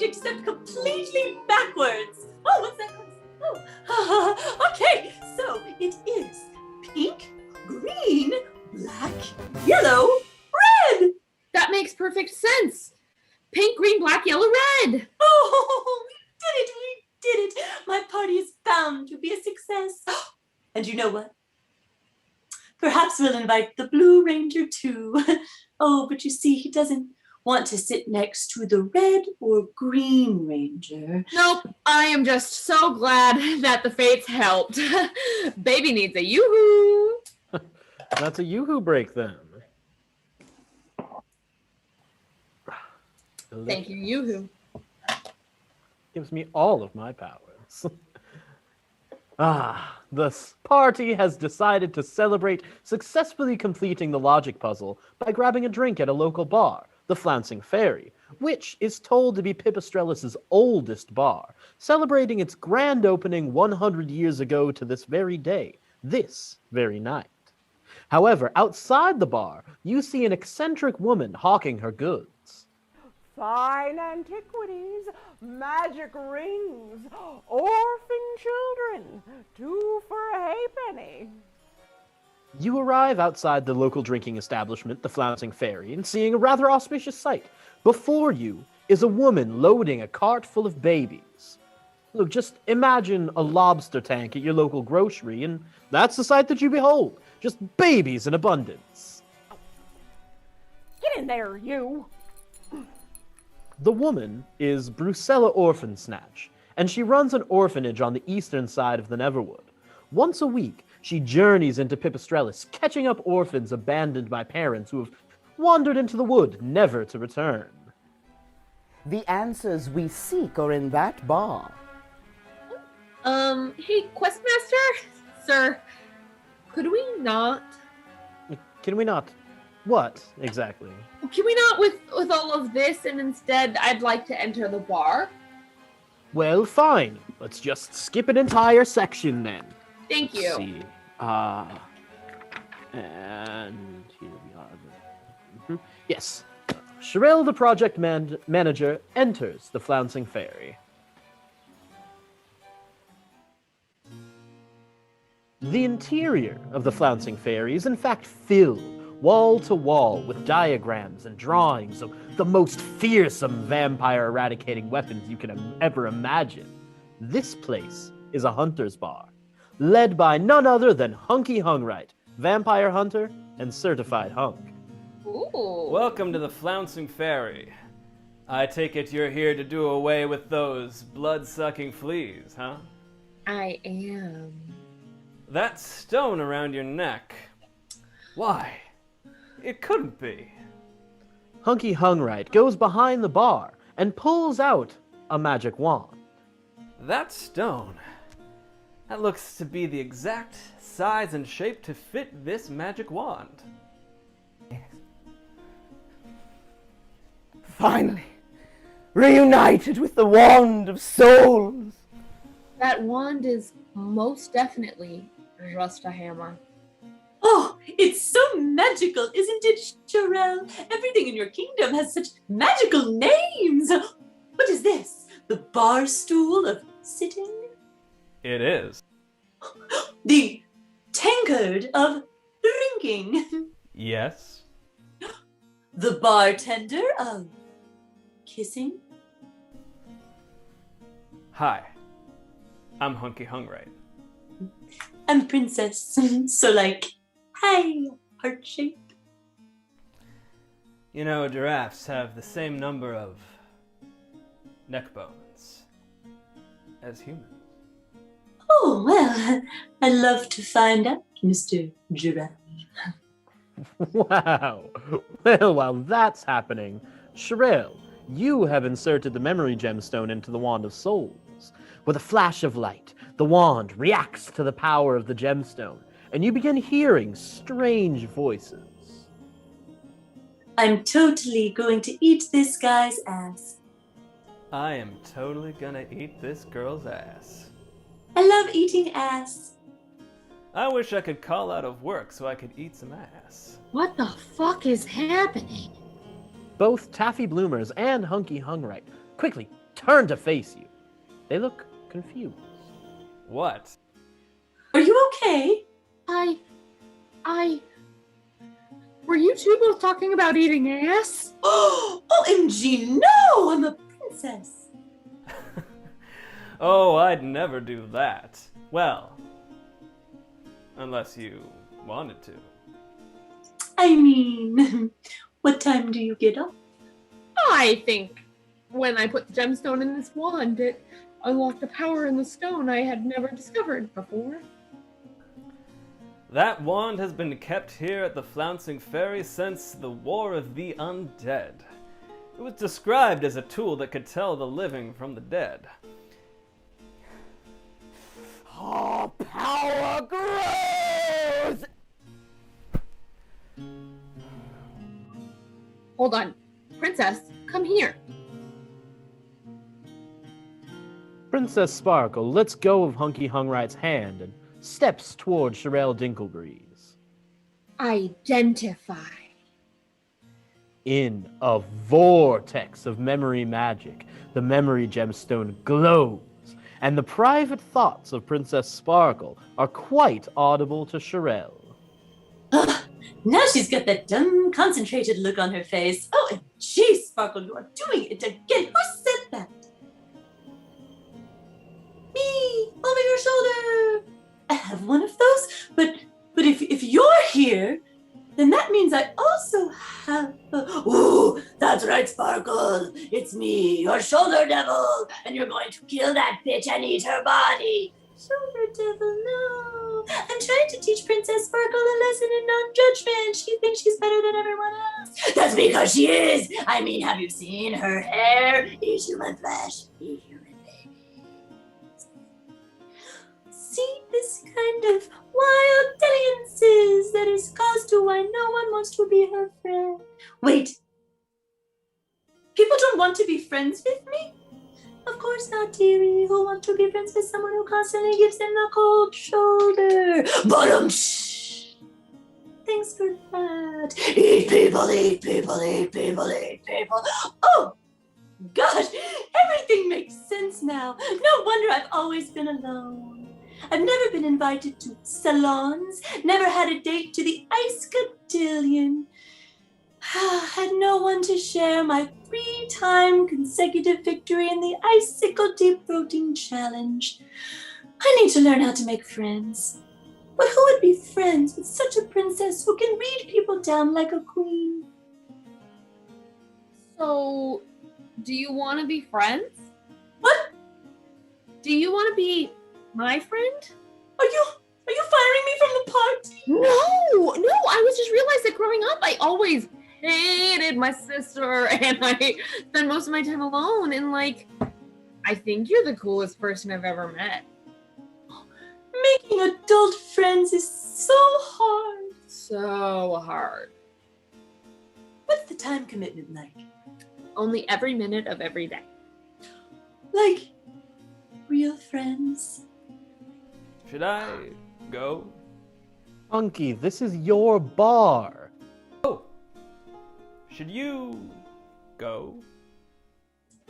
except completely backwards. Oh, what's that? Oh, okay, so it is pink, green, black, yellow, red. That makes perfect sense. Pink, green, black, yellow, red. Oh, we did it. My party is bound to be a success. And you know what? Perhaps we'll invite the Blue Ranger too. Oh, but you see, he doesn't want to sit next to the Red or Green Ranger. Nope, I am just so glad that the fates helped. Baby needs a yoo-hoo. That's a yoo-hoo break then. Thank you, yoo-hoo. Gives me all of my powers. The party has decided to celebrate successfully completing the logic puzzle by grabbing a drink at a local bar, the Flouncing Fairy, which is told to be Pipistrellus' oldest bar, celebrating its grand opening 100 years ago to this very day, this very night. However, outside the bar, you see an eccentric woman hawking her goods. Fine antiquities, magic rings, orphan children, 2 for a halfpenny. You arrive outside the local drinking establishment, the Flouncing Fairy, and seeing a rather auspicious sight. Before you is a woman loading a cart full of babies. Look, just imagine a lobster tank at your local grocery, and that's the sight that you behold. Just babies in abundance. Get in there, you! The woman is Brucella Orphan Snatch, and she runs an orphanage on the eastern side of the Neverwood. Once a week, she journeys into Pipistrellus, catching up orphans abandoned by parents who have wandered into the wood, never to return. The answers we seek are in that bar. Hey, Questmaster? Sir, could we not? Can we not? What, exactly? Can we not with all of this, and instead I'd like to enter the bar? Well, fine. Let's just skip an entire section then. Thank you. Let's see. And here we are. Yes. Cherelle, the project manager, enters the Flouncing Fairy. The interior of the Flouncing Fairy is in fact filled wall to wall with diagrams and drawings of the most fearsome vampire eradicating weapons you can ever imagine. This place is a hunter's bar, led by none other than Hunky Hungright, vampire hunter and certified hunk. Ooh. Welcome to the Flouncing Fairy. I take it you're here to do away with those blood-sucking fleas, huh? I am. That stone around your neck. Why? It couldn't be. Hunky Hungright goes behind the bar and pulls out a magic wand. That stone. That looks to be the exact size and shape to fit this magic wand. Finally, reunited with the Wand of Souls. That wand is most definitely just a hammer. Oh, it's so magical, isn't it, Cherelle? Everything in your kingdom has such magical names. What is this? The bar stool of sitting? It is. The tankard of drinking? Yes. The bartender of kissing? Hi. I'm Hunky Hungright. I'm Princess, so like, hi, heart-shaped. You know, giraffes have the same number of neck bones as humans. Oh, well, I'd love to find out, Mr. Giraffe. Wow. Well, while that's happening, Cherelle, you have inserted the memory gemstone into the Wand of Souls. With a flash of light, the wand reacts to the power of the gemstone, and you begin hearing strange voices. I'm totally going to eat this guy's ass. I am totally gonna eat this girl's ass. I love eating ass. I wish I could call out of work so I could eat some ass. What the fuck is happening? Both Taffy Bloomers and Hunky Hungright quickly turn to face you. They look confused. What? Are you okay? Were you two both talking about eating ass? OMG, no! I'm a princess. Oh, I'd never do that. Well, unless you wanted to. I mean, what time do you get up? I think when I put the gemstone in this wand, it unlocked a power in the stone I had never discovered before. That wand has been kept here at the Flouncing Ferry since the War of the Undead. It was described as a tool that could tell the living from the dead. Oh, power grows! Hold on. Princess, come here. Princess Sparkle lets go of Hunky Hungright's hand and steps toward Cherelle Dinklebreeze. Identify. In a vortex of memory magic, the memory gemstone glows, and the private thoughts of Princess Sparkle are quite audible to Cherelle. Now she's got that dumb, concentrated look on her face. Oh, gee, Sparkle, you are doing it again. Who said that? Me, over your shoulder. I have one of those, but if you're here, then that means I also have. Ooh, that's right, Sparkle. It's me, your shoulder devil, and you're going to kill that bitch and eat her body. Shoulder devil, no. I'm trying to teach Princess Sparkle a lesson in non-judgment. She thinks she's better than everyone else. That's because she is. I mean, have you seen her hair? Eat human flesh. Eat human babies. See this kind of wild dalliances that is caused to why no one wants to be her friend. Wait. People don't want to be friends with me? Of course not, dearie. Who wants to be friends with someone who constantly gives them the cold shoulder? Shh. Thanks for that. Eat people, eat people, eat people, eat people. Oh, gosh, everything makes sense now. No wonder I've always been alone. I've never been invited to salons, never had a date to the Ice Cotillion. Had no one to share my 3-time consecutive victory in the Icicle Deep Throating Challenge. I need to learn how to make friends. But who would be friends with such a princess who can read people down like a queen? So, do you want to be friends? What? Do you want to be my friend? Are you firing me from the party? No, I was just realized that growing up, I always hated my sister, and I spend most of my time alone, and I think you're the coolest person I've ever met. Making adult friends is so hard. So hard. What's the time commitment like? Only every minute of every day. Like real friends? Should I go? Hunky, this is your bar. Oh. Should you go?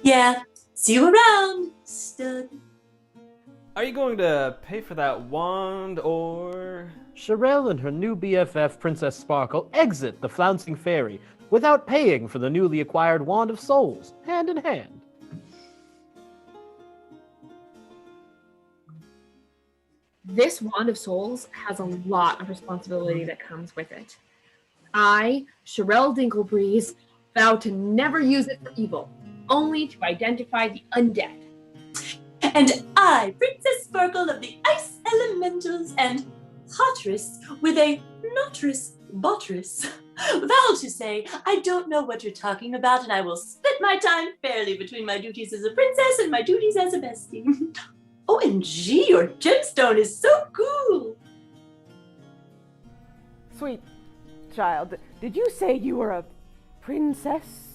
Yeah. See you around, stud. Are you going to pay for that wand, or...? Cherelle and her new BFF, Princess Sparkle, exit the Flouncing Ferry without paying for the newly acquired Wand of Souls, hand in hand. This Wand of Souls has a lot of responsibility that comes with it. I, Cherelle Dinklebreeze, vow to never use it for evil, only to identify the undead. And I, Princess Sparkle of the Ice Elementals and Hotress with a notress botress, vow to say, I don't know what you're talking about, and I will split my time fairly between my duties as a princess and my duties as a bestie. OMG, your gemstone is so cool! Sweet child, did you say you were a princess?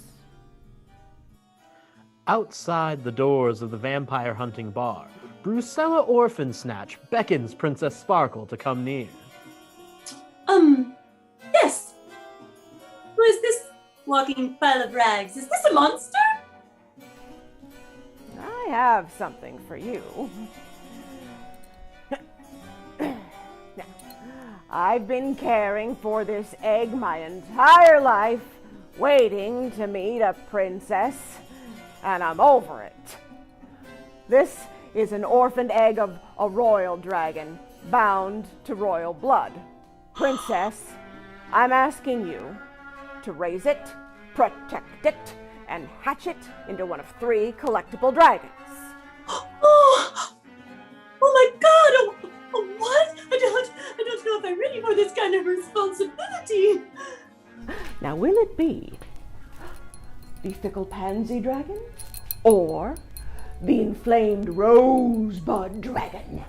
Outside the doors of the vampire hunting bar, Brucella Orphan Snatch beckons Princess Sparkle to come near. Yes. Who is this walking pile of rags? Is this a monster? have something for you. Now, I've been caring for this egg my entire life, waiting to meet a princess, and I'm over it. This is an orphaned egg of a royal dragon, bound to royal blood. Princess, I'm asking you to raise it, protect it, and hatch it into one of 3 collectible dragons. Oh my god! What? I don't know if I'm ready for this kind of responsibility. Now, will it be the fickle pansy dragon or the inflamed rosebud dragon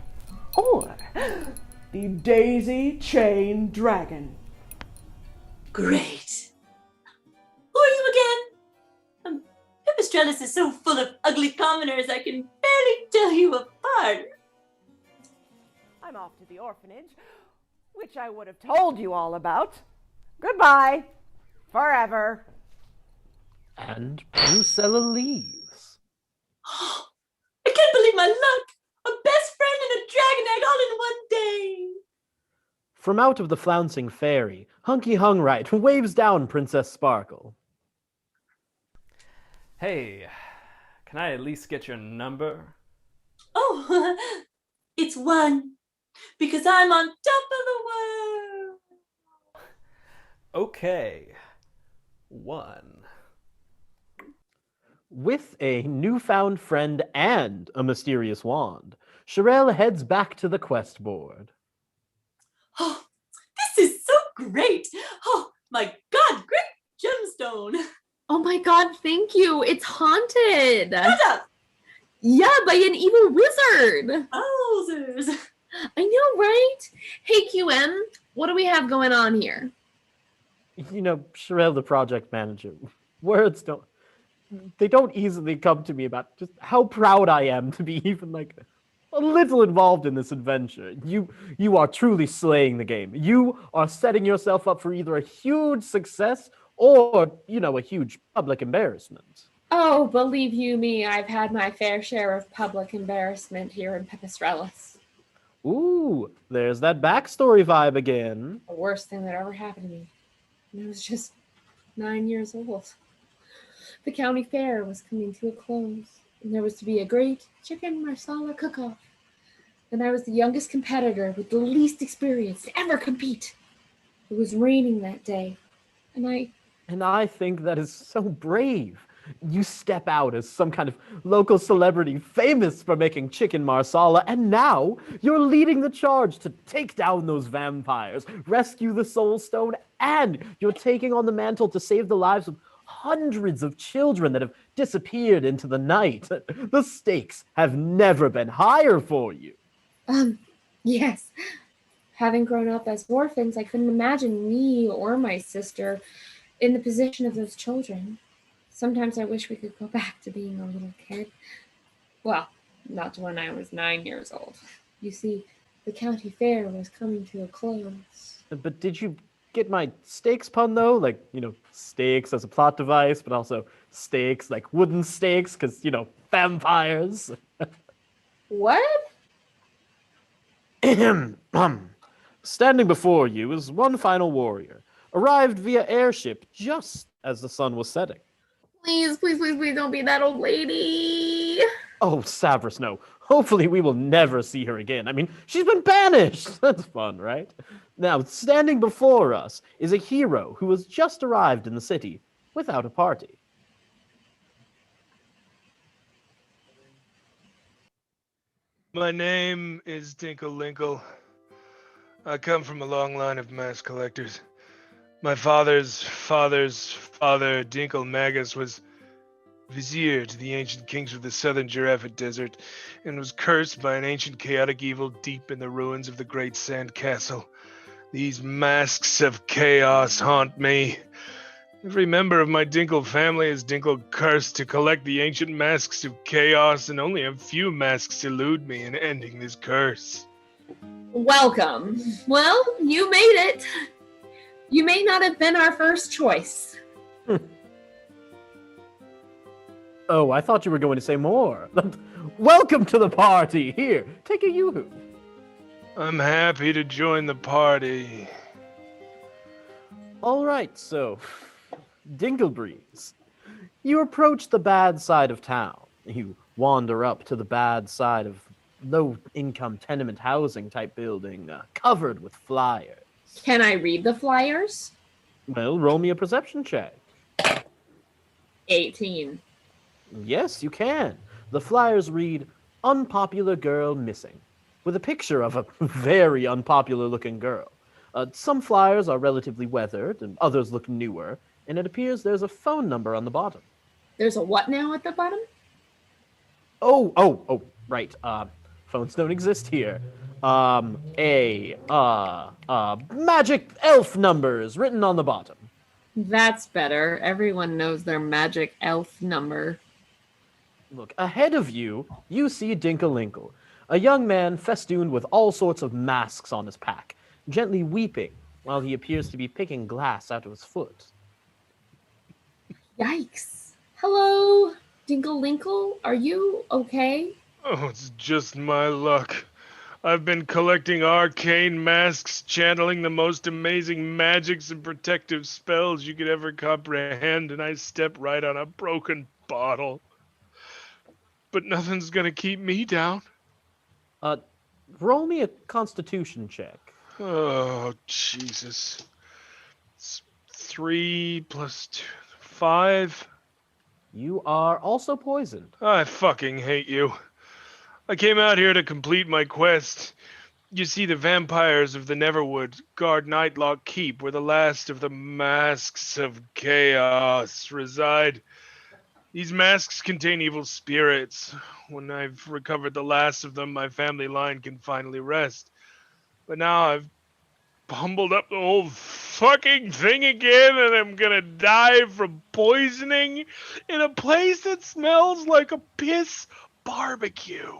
or the daisy chain dragon? Great. Who are you again? Pipistrellus is so full of ugly commoners I can barely tell you apart. I'm off to the orphanage, which I would have told you all about. Goodbye. Forever. And Drusilla leaves. I can't believe my luck! A best friend and a dragon egg all in one day! From out of the flouncing fairy, Hunky Hungright waves down Princess Sparkle. Hey, can I at least get your number? Oh, it's 1. Because I'm on top of the world! Okay. 1. With a newfound friend and a mysterious wand, Cherelle heads back to the quest board. Oh, this is so great! Oh, my God, great gemstone! Oh my god, thank you. It's haunted. Shut up! Yeah, by an evil wizard. Wowzers! I know, right? Hey, QM, what do we have going on here? You know, Cherelle, the project manager, words don't easily come to me about just how proud I am to be even like a little involved in this adventure. You are truly slaying the game. You are setting yourself up for either a huge success or, a huge public embarrassment. Oh, believe you me, I've had my fair share of public embarrassment here in Pipistrellus. Ooh, there's that backstory vibe again. The worst thing that ever happened to me. And I was just 9 years old. The county fair was coming to a close, and there was to be a great chicken marsala cook-off. And I was the youngest competitor with the least experience to ever compete. It was raining that day, and I think that is so brave. You step out as some kind of local celebrity famous for making chicken marsala, and now you're leading the charge to take down those vampires, rescue the soul stone, and you're taking on the mantle to save the lives of hundreds of children that have disappeared into the night. The stakes have never been higher for you. Yes. Having grown up as orphans, I couldn't imagine me or my sister in the position of those children. Sometimes I wish we could go back to being a little kid. Well, not to when I was 9 years old. You see, the county fair was coming to a close. But did you get my stakes pun, though? Like, stakes as a plot device, but also stakes, like wooden stakes, because, vampires. What? Standing before you is one final warrior, arrived via airship just as the sun was setting. Please, please, please, please don't be that old lady. Oh, Savras, no. Hopefully we will never see her again. I mean, she's been banished. That's fun, right? Now, standing before us is a hero who has just arrived in the city without a party. My name is Dinkle-Linkle. I come from a long line of mask collectors. My father's father's father, Dinkle Magus, was vizier to the ancient kings of the southern Giraffe Desert, and was cursed by an ancient chaotic evil deep in the ruins of the great sand castle. These masks of chaos haunt me. Every member of my Dinkle family is Dinkle cursed to collect the ancient masks of chaos, and only a few masks elude me in ending this curse. Welcome. Well, you made it. You may not have been our first choice. Oh, I thought you were going to say more. Welcome to the party. Here, take a yoo-hoo. I'm happy to join the party. All right, so, Dinklebreeze, you approach the bad side of town. You wander up to the bad side of low-income tenement housing type building, covered with flyers. Can I read the flyers? Well, roll me a perception check. 18. Yes, you can. The flyers read, "Unpopular girl missing," with a picture of a very unpopular-looking girl. Some flyers are relatively weathered, and others look newer, and it appears there's a phone number on the bottom. There's a what now at the bottom? Oh, right. Phones don't exist here. Magic elf numbers written on the bottom. That's better. Everyone knows their magic elf number. Look, ahead of you, you see Dinkle-Linkle, a young man festooned with all sorts of masks on his pack, gently weeping while he appears to be picking glass out of his foot. Yikes. Hello, Dinkle-Linkle? Are you okay? Oh, it's just my luck. I've been collecting arcane masks, channeling the most amazing magics and protective spells you could ever comprehend, and I step right on a broken bottle. But nothing's gonna keep me down. Roll me a constitution check. Oh, Jesus. It's 3 + 2, 5. You are also poisoned. I fucking hate you. I came out here to complete my quest. You see, the vampires of the Neverwood guard Nightlock Keep, where the last of the masks of chaos reside. These masks contain evil spirits. When I've recovered the last of them, my family line can finally rest. But now I've bumbled up the whole fucking thing again, and I'm gonna die from poisoning in a place that smells like a piss barbecue.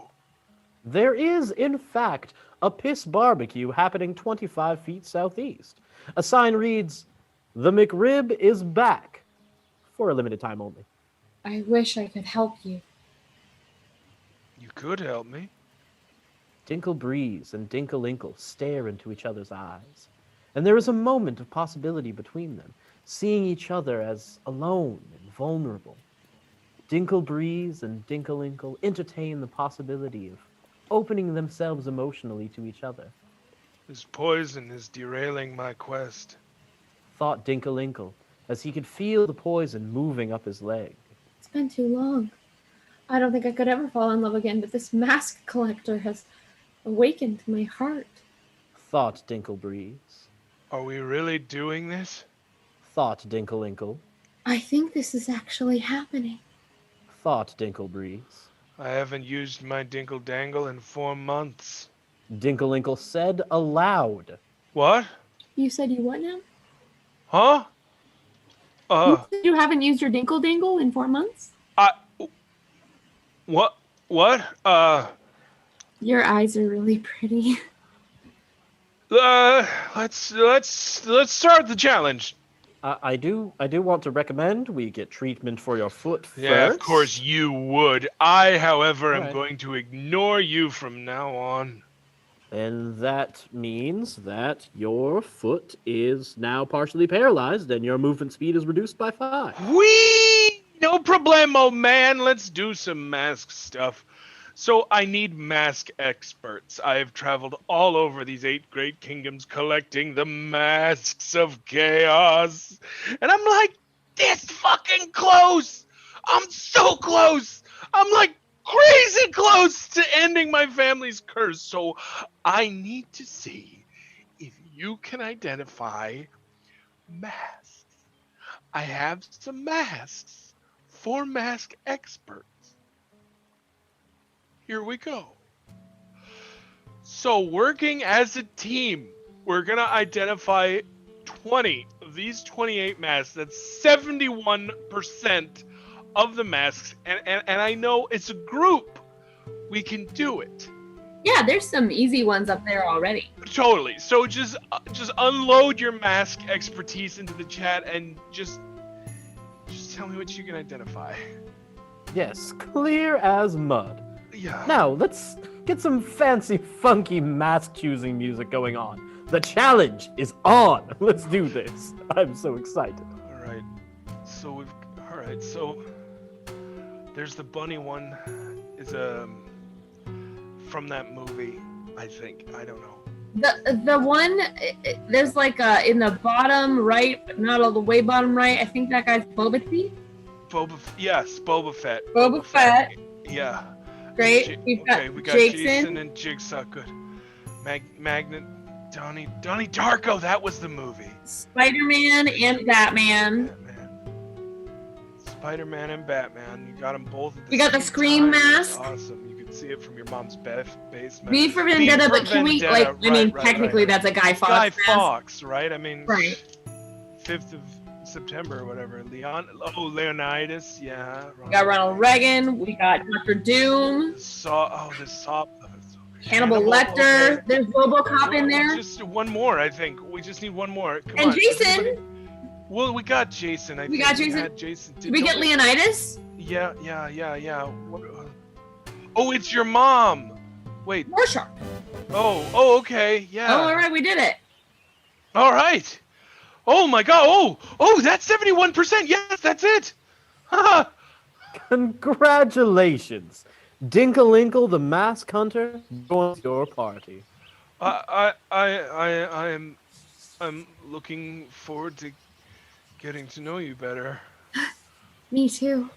There is, in fact, a piss barbecue happening 25 feet southeast. A sign reads, "The McRib is back," for a limited time only. I wish I could help you. You could help me. Dinklebreeze and Dinkle-Linkle stare into each other's eyes, and there is a moment of possibility between them, seeing each other as alone and vulnerable. Dinklebreeze and Dinkle-Linkle entertain the possibility of opening themselves emotionally to each other. This poison is derailing my quest, thought Dinkle-Linkle, as he could feel the poison moving up his leg. It's been too long. I don't think I could ever fall in love again, but this mask collector has awakened my heart. Thought Dinklebreeze. Are we really doing this? Thought Dinkle-Linkle. I think this is actually happening. Thought Dinklebreeze. I haven't used my Dinkle Dangle in 4 months. Dinkle-Linkle said aloud. What? You said you what now? Huh? You said you haven't used your Dinkle Dangle in 4 months? What? Your eyes are really pretty. Let's start the challenge. I do want to recommend we get treatment for your foot first. Yeah, of course you would. I, however, am Right. going to ignore you from now on. And that means that your foot is now partially paralyzed and your movement speed is reduced by 5. Whee! No problemo, man. Let's do some mask stuff. So I need mask experts. I have traveled all over these 8 great kingdoms collecting the masks of chaos. And I'm like, this fucking close. I'm so close. I'm like crazy close to ending my family's curse. So I need to see if you can identify masks. I have some masks for mask experts. Here we go. So working as a team, we're gonna identify 20 of these 28 masks. That's 71% of the masks. And I know it's a group. We can do it. Yeah, there's some easy ones up there already. Totally. So just unload your mask expertise into the chat and just tell me what you can identify. Yes, clear as mud. Yeah. Now, let's get some fancy, funky mask-choosing music going on. The challenge is on! Let's do this. I'm so excited. Alright. So there's the bunny one. Is from that movie, I think. I don't know. The one, there's like in the bottom right, but not all the way bottom right. I think that guy's Boba Fett. Yes, Boba Fett. Boba Fett. Yeah. Great. We got Jason and Jigsaw. Good. Magnet. Donnie Darko. That was the movie. Spider-Man and Batman. Spider-Man and Batman. You got them both. We got the Scream mask. Awesome. You can see it from your mom's basement. V for Vendetta, but can we technically that's a Guy Fawkes. Guy Fawkes, right? I mean, right. 5th of September or whatever. Leonidas, yeah. We got Ronald Reagan. We got Dr. Doom. Hannibal Lecter. Okay. There's RoboCop in there. Just one more, I think. We just need one more. Come and on. Jason. Well, we got Jason. We got Jason. Did we get Leonidas? Yeah. Oh, it's your mom. Wait. Rorschach. Oh, okay. Yeah. Oh, all right, we did it. All right. Oh my God. Oh, that's 71%. Yes, that's it. Congratulations. Dinkle-Inkle, the Mask Hunter, joins your party. I'm looking forward to getting to know you better. Me too.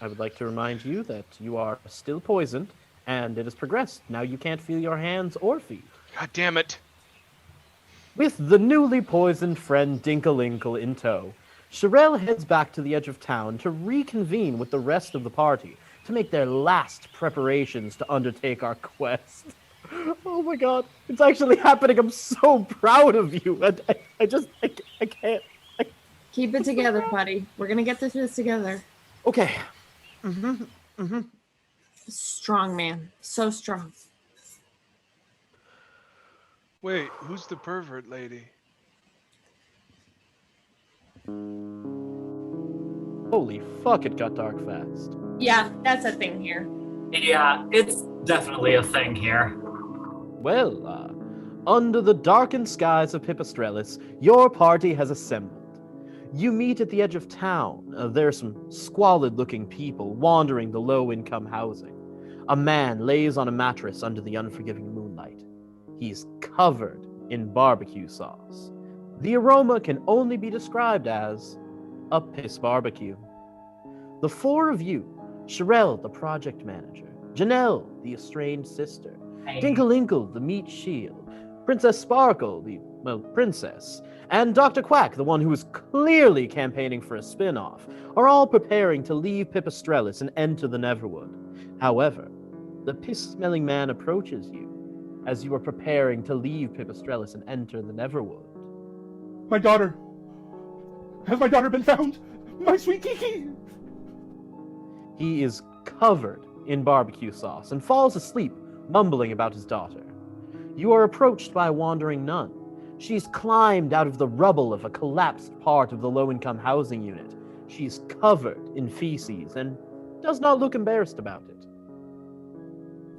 I would like to remind you that you are still poisoned, and it has progressed. Now you can't feel your hands or feet. God damn it. With the newly poisoned friend Dinkle-Inkle in tow, Cherelle heads back to the edge of town to reconvene with the rest of the party to make their last preparations to undertake our quest. Oh my God, it's actually happening. I'm so proud of you. I can't. Keep it together, buddy. We're gonna get through this together. Okay. Strong, man. So strong. Wait, who's the pervert lady? Holy fuck, it got dark fast. Yeah, that's a thing here. Yeah, it's definitely a thing here. Well, under the darkened skies of Pipistrellus, your party has assembled. You meet at the edge of town. There are some squalid-looking people wandering the low-income housing. A man lays on a mattress under the unforgiving moonlight. He's covered in barbecue sauce. The aroma can only be described as a piss barbecue. The four of you, Cherelle, the project manager, Jonelle, the estranged sister, Dinkle-Inkle, the meat shield, Princess Sparkle, the princess, and Dr. Quack, the one who is clearly campaigning for a spin-off, are all preparing to leave Pipistrellus and enter the Neverwood. However, the piss-smelling man approaches you as you are preparing to leave Pipistrellus and enter the Neverwood. My daughter! Has my daughter been found? My sweet Kiki! He is covered in barbecue sauce and falls asleep, mumbling about his daughter. You are approached by a wandering nun. She's climbed out of the rubble of a collapsed part of the low-income housing unit. She's covered in feces and does not look embarrassed about it.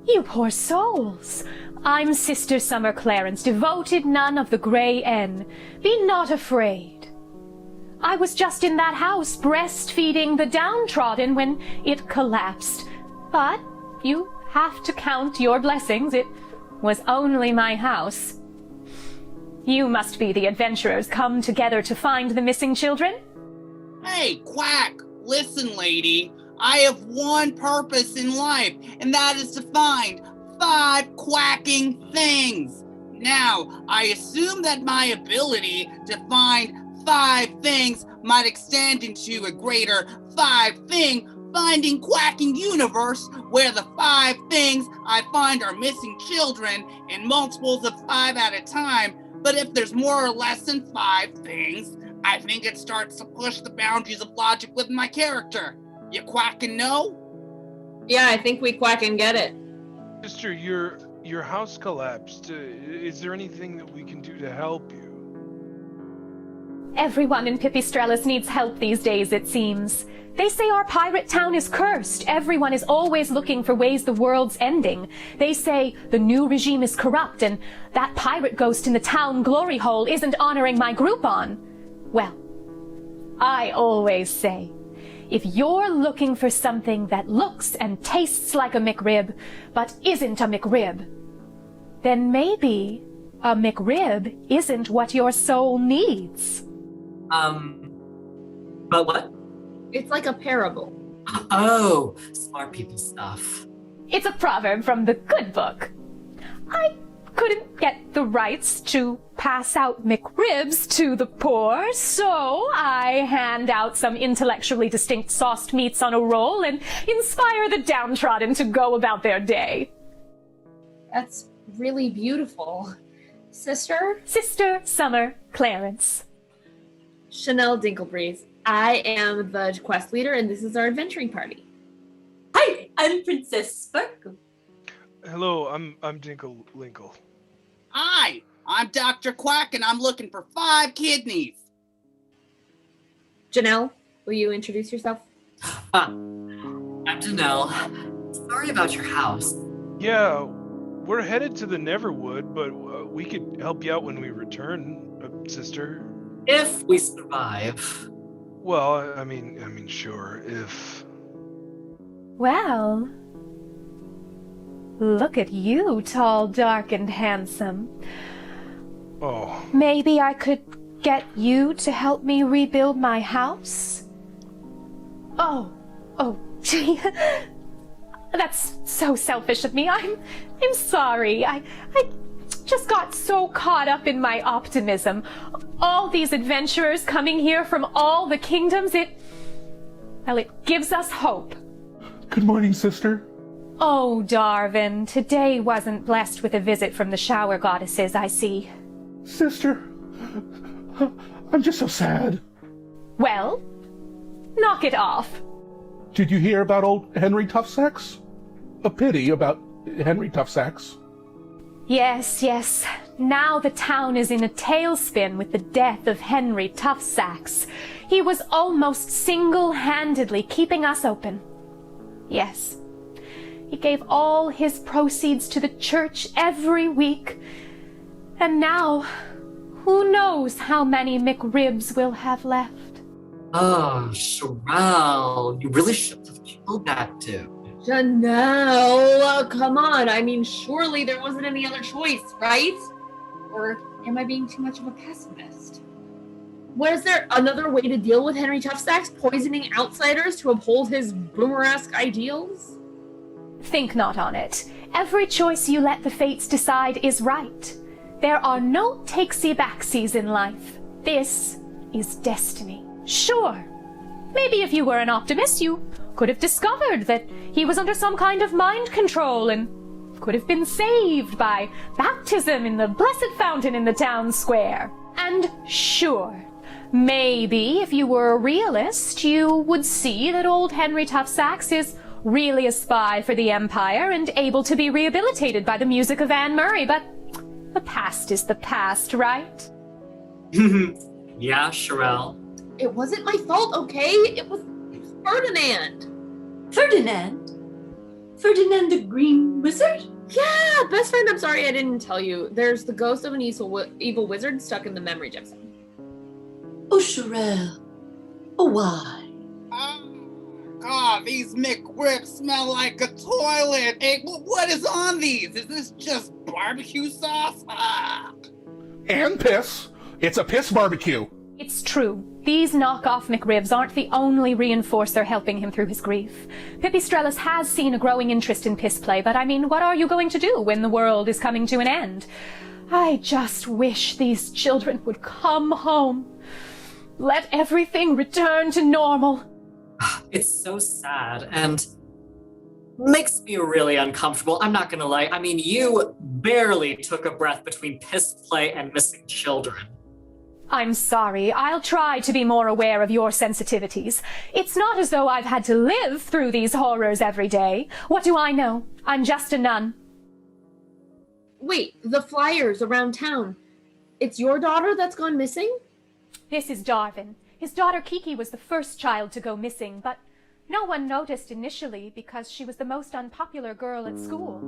You poor souls! I'm Sister Summer Clarence, devoted nun of the Grey N. Be not afraid. I was just in that house breastfeeding the downtrodden when it collapsed. But you have to count your blessings. It was only my house. You must be the adventurers come together to find the missing children? Hey, Quack! Listen, lady. I have one purpose in life, and that is to find 5 quacking things. Now, I assume that my ability to find 5 things might extend into a greater 5-thing finding quacking universe where the 5 things I find are missing children in multiples of 5 at a time. But if there's more or less than 5 things, I think it starts to push the boundaries of logic with my character. You quack and know? Yeah, I think we quack and get it. Sister, your house collapsed. Is there anything that we can do to help you? Everyone in Pipistrellus needs help these days, it seems. They say our pirate town is cursed. Everyone is always looking for ways the world's ending. They say the new regime is corrupt and that pirate ghost in the town glory hole isn't honoring my Groupon. Well, I always say, if you're looking for something that looks and tastes like a McRib, but isn't a McRib, then maybe a McRib isn't what your soul needs. But what? It's like a parable. Oh, smart people stuff. It's a proverb from the good book. I couldn't get the rights to pass out McRibs to the poor, so I hand out some intellectually distinct sauced meats on a roll and inspire the downtrodden to go about their day. That's really beautiful. Sister? Sister Summer Clarence. Cherelle Dinklebreeze. I am the quest leader, and this is our adventuring party. Hi, I'm Princess Sparkle. Hello, I'm Dinkle-Linkle. Hi, I'm Dr. Quack, and I'm looking for 5 kidneys. Jonelle, will you introduce yourself? I'm Jonelle. Sorry about your house. Yeah, we're headed to the Neverwood, but we could help you out when we return, sister. If we survive. Well, I mean, sure, if... Well, look at you, tall, dark, and handsome. Oh. Maybe I could get you to help me rebuild my house? Oh, gee. That's so selfish of me. I'm sorry. I just got so caught up in my optimism. All these adventurers coming here from all the kingdoms, it gives us hope. Good morning, sister. Oh, Darwin, today wasn't blessed with a visit from the shower goddesses, I see. Sister, I'm just so sad. Well, knock it off. Did you hear about old Henry Toughsacks? A pity about Henry Toughsacks. Yes. Now the town is in a tailspin with the death of Henry Toughsacks. He was almost single-handedly keeping us open. Yes. He gave all his proceeds to the church every week. And now, who knows how many McRibs we'll have left. Oh, Cherelle, you really should have killed that dude. Jonelle, come on. I mean, surely there wasn't any other choice, right? Or am I being too much of a pessimist? Was there another way to deal with Henry Toughsacks poisoning outsiders to uphold his boomer-esque ideals? Think not on it. Every choice you let the fates decide is right. There are no takesy-backsies in life. This is destiny. Sure, maybe if you were an optimist, you could have discovered that he was under some kind of mind control and could have been saved by baptism in the blessed fountain in the town square. And sure, maybe if you were a realist, you would see that old Henry Toughsacks is really a spy for the Empire and able to be rehabilitated by the music of Anne Murray, but the past is the past, right? Yeah, Cherelle. It wasn't my fault, okay? It was Ferdinand. Ferdinand? Ferdinand the Green Wizard? Yeah, best friend, I'm sorry I didn't tell you. There's the ghost of an evil wizard stuck in the memory gem. Oh, Cherelle. Oh, why? God, these McRibs smell like a toilet. Hey, what is on these? Is this just barbecue sauce? And piss. It's a piss barbecue. It's true. These knockoff McRibs aren't the only reinforcer helping him through his grief. Pipistrellus has seen a growing interest in piss play, but I mean, what are you going to do when the world is coming to an end? I just wish these children would come home. Let everything return to normal. It's so sad and makes me really uncomfortable. I'm not gonna lie. I mean, you barely took a breath between piss play and missing children. I'm sorry. I'll try to be more aware of your sensitivities. It's not as though I've had to live through these horrors every day. What do I know? I'm just a nun. Wait, the flyers around town. It's your daughter that's gone missing? This is Darvin. His daughter Kiki was the first child to go missing, but no one noticed initially because she was the most unpopular girl at school.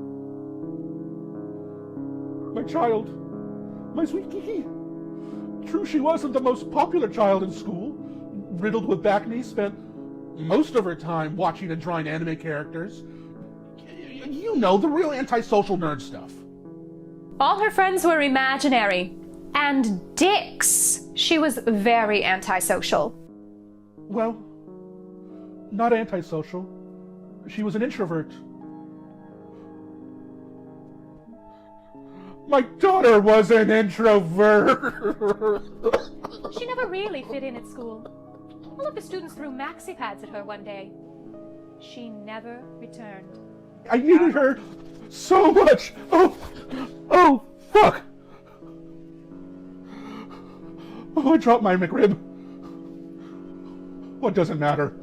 My child. My sweet Kiki. True, she wasn't the most popular child in school. Riddled with back knee, spent most of her time watching and drawing anime characters. You know, the real antisocial nerd stuff. All her friends were imaginary. And dicks. She was very antisocial. Well, not antisocial. She was an introvert. My daughter was an introvert. She never really fit in at school. All of the students threw maxi pads at her one day. She never returned. I needed her so much. Oh, fuck. Oh, I dropped my McRib. What does it matter?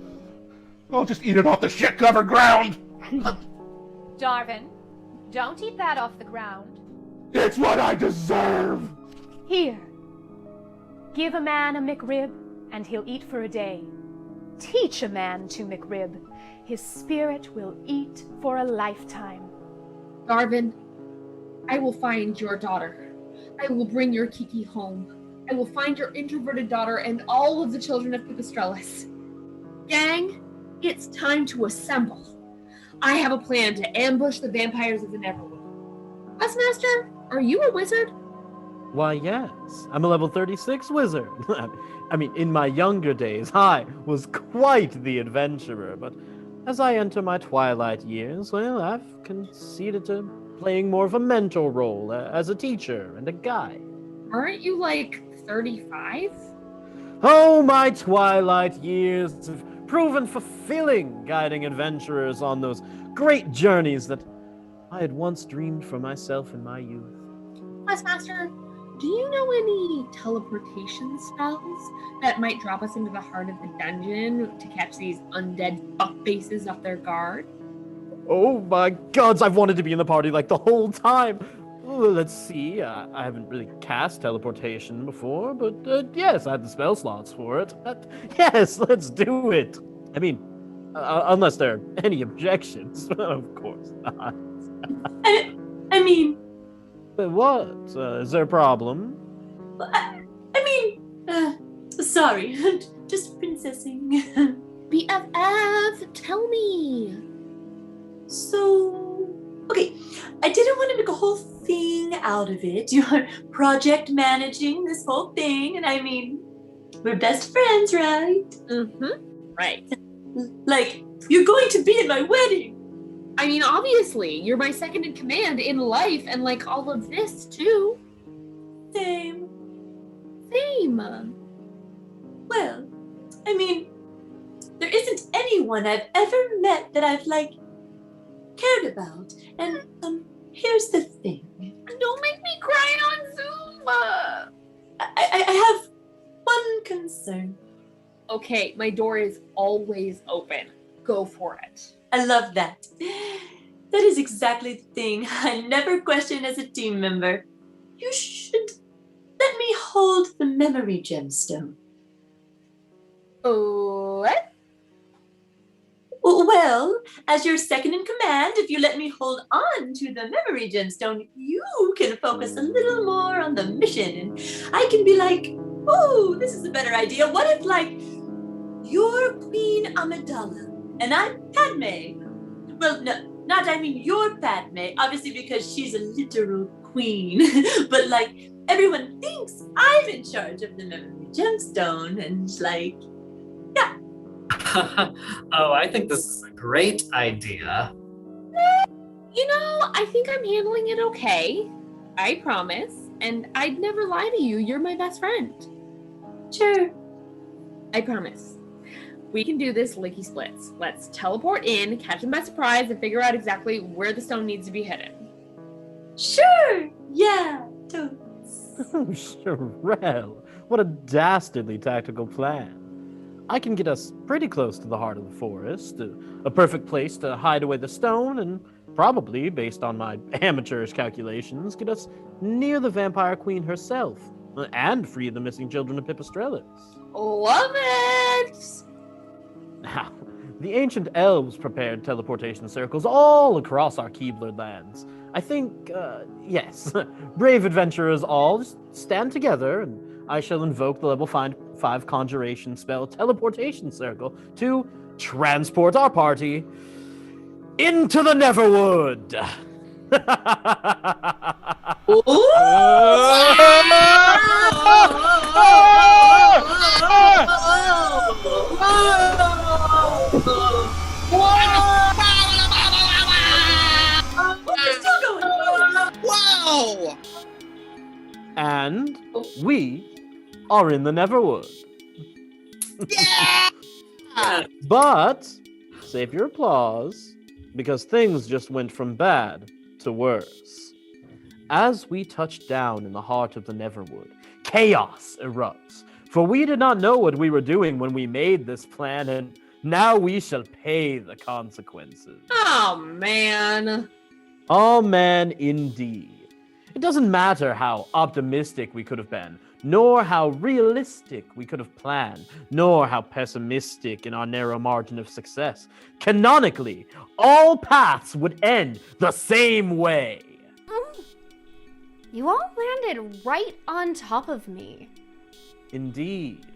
I'll just eat it off the shit-covered ground. Darvin, don't eat that off the ground. It's what I deserve. Here. Give a man a McRib, and he'll eat for a day. Teach a man to McRib. His spirit will eat for a lifetime. Darvin, I will find your daughter. I will bring your Kiki home. I will find your introverted daughter and all of the children of Pipistrellus. Gang, it's time to assemble. I have a plan to ambush the vampires of the Neverwood. Questmaster, are you a wizard? Why, yes. I'm a level 36 wizard. I mean, in my younger days, I was quite the adventurer, but as I enter my twilight years, well, I've conceded to playing more of a mentor role as a teacher and a guide. Aren't you like 35? Oh, my twilight years have proven fulfilling, guiding adventurers on those great journeys that I had once dreamed for myself in my youth. Questmaster, do you know any teleportation spells that might drop us into the heart of the dungeon to catch these undead fuckfaces off their guard? Oh my gods, I've wanted to be in the party like the whole time. Well, let's see, I haven't really cast teleportation before, but yes, I have the spell slots for it. Yes, let's do it. I mean, unless there are any objections, of course not. I mean... But what? Is there a problem? Sorry, just princessing. BFF, tell me. So, okay, I didn't want to make a whole thing out of it. You're project managing this whole thing, and I mean, we're best friends, right? Mm-hmm. Right. Like, you're going to be at my wedding. I mean, obviously, you're my second in command in life, and like all of this too. Same. Well, I mean, there isn't anyone I've ever met that I've, like, cared about. And, here's the thing. Don't make me cry on Zoom! I have one concern. Okay, my door is always open. Go for it. I love that. That is exactly the thing I never question as a team member. You should let me hold the memory gemstone. What? Well, as your second in command, if you let me hold on to the memory gemstone, you can focus a little more on the mission. And I can be like, ooh, this is a better idea. What if, like, you're Queen Amidala and I'm Padme? Well, no, not I mean you're Padme, obviously because she's a literal queen. But, like, everyone thinks I'm in charge of the memory gemstone and, like, yeah. Oh, I think this is a great idea. You know, I think I'm handling it okay. I promise. And I'd never lie to you. You're my best friend. Sure. I promise. We can do this licky splits. Let's teleport in, catch them by surprise, and figure out exactly where the stone needs to be hidden. Sure. Yeah. Totes. Oh, Cherelle, what a dastardly tactical plan. I can get us pretty close to the heart of the forest, a perfect place to hide away the stone, and probably, based on my amateurish calculations, get us near the vampire queen herself. and free the missing children of Pipistrellus. Love it! Now, the ancient elves prepared teleportation circles all across our Keebler lands. I think, yes, brave adventurers all just stand together, and I shall invoke the level 5 conjuration spell teleportation circle to transport our party into the Neverwood. Whoa! And we are in the Neverwood. Yeah! But save your applause, because things just went from bad to worse. As we touch down in the heart of the Neverwood, chaos erupts, for we did not know what we were doing when we made this plan, and now we shall pay the consequences. Oh, man. Oh, man, indeed. It doesn't matter how optimistic we could have been, nor how realistic we could have planned, nor how pessimistic in our narrow margin of success. Canonically, all paths would end the same way. You all landed right on top of me. Indeed.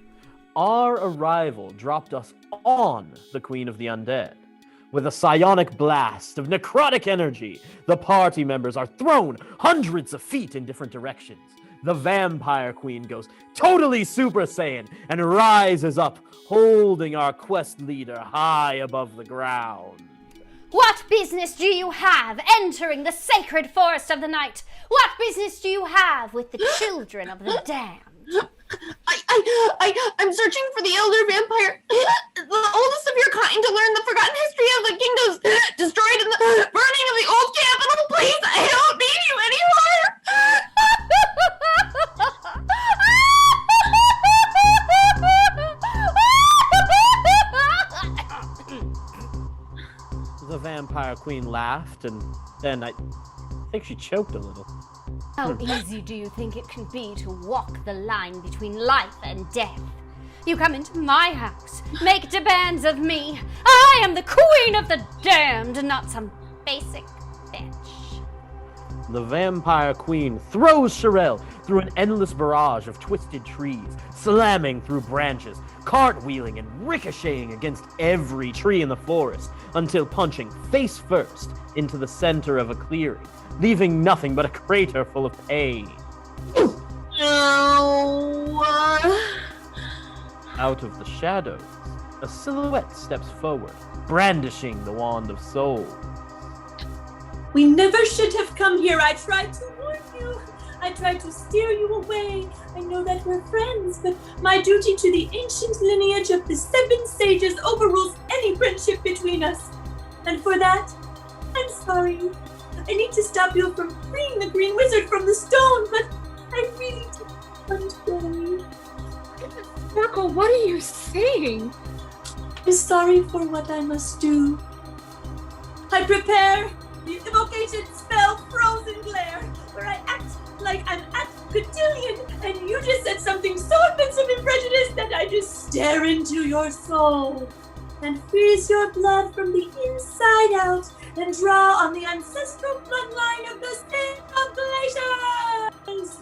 Our arrival dropped us on the Queen of the Undead. With a psionic blast of necrotic energy, the party members are thrown hundreds of feet in different directions. The Vampire Queen goes totally Super Saiyan and rises up, holding our quest leader high above the ground. What business do you have entering the sacred forest of the night? What business do you have with the children of the damned? I'm searching for the elder vampire, the oldest of your kind, to learn the forgotten history of the kingdoms destroyed in the burning of the old capital. Please, I don't need you anymore. The Vampire Queen laughed, and then I think she choked a little. How easy do you think it can be to walk the line between life and death? You come into my house, make demands of me. I am the queen of the damned, not some basic bitch. The Vampire Queen throws Cherelle through an endless barrage of twisted trees, slamming through branches, cartwheeling and ricocheting against every tree in the forest, until punching face first into the center of a clearing, leaving nothing but a crater full of pain. Out of the shadows, a silhouette steps forward, brandishing the Wand of Souls. We never should have come here. I tried to warn you. I tried to steer you away. I know that we're friends, but my duty to the ancient lineage of the 7 sages overrules any friendship between us. And for that, I'm sorry. I need to stop you from freeing the Green Wizard from the stone, but I really don't want to. Sparkle, what are you saying? I'm sorry for what I must do. I prepare the evocation spell Frozen Glare, where I act like I'm at Cotillion, and you just said something so offensive and prejudiced that I just stare into your soul and freeze your blood from the inside out and draw on the ancestral bloodline of the State of Glaciers.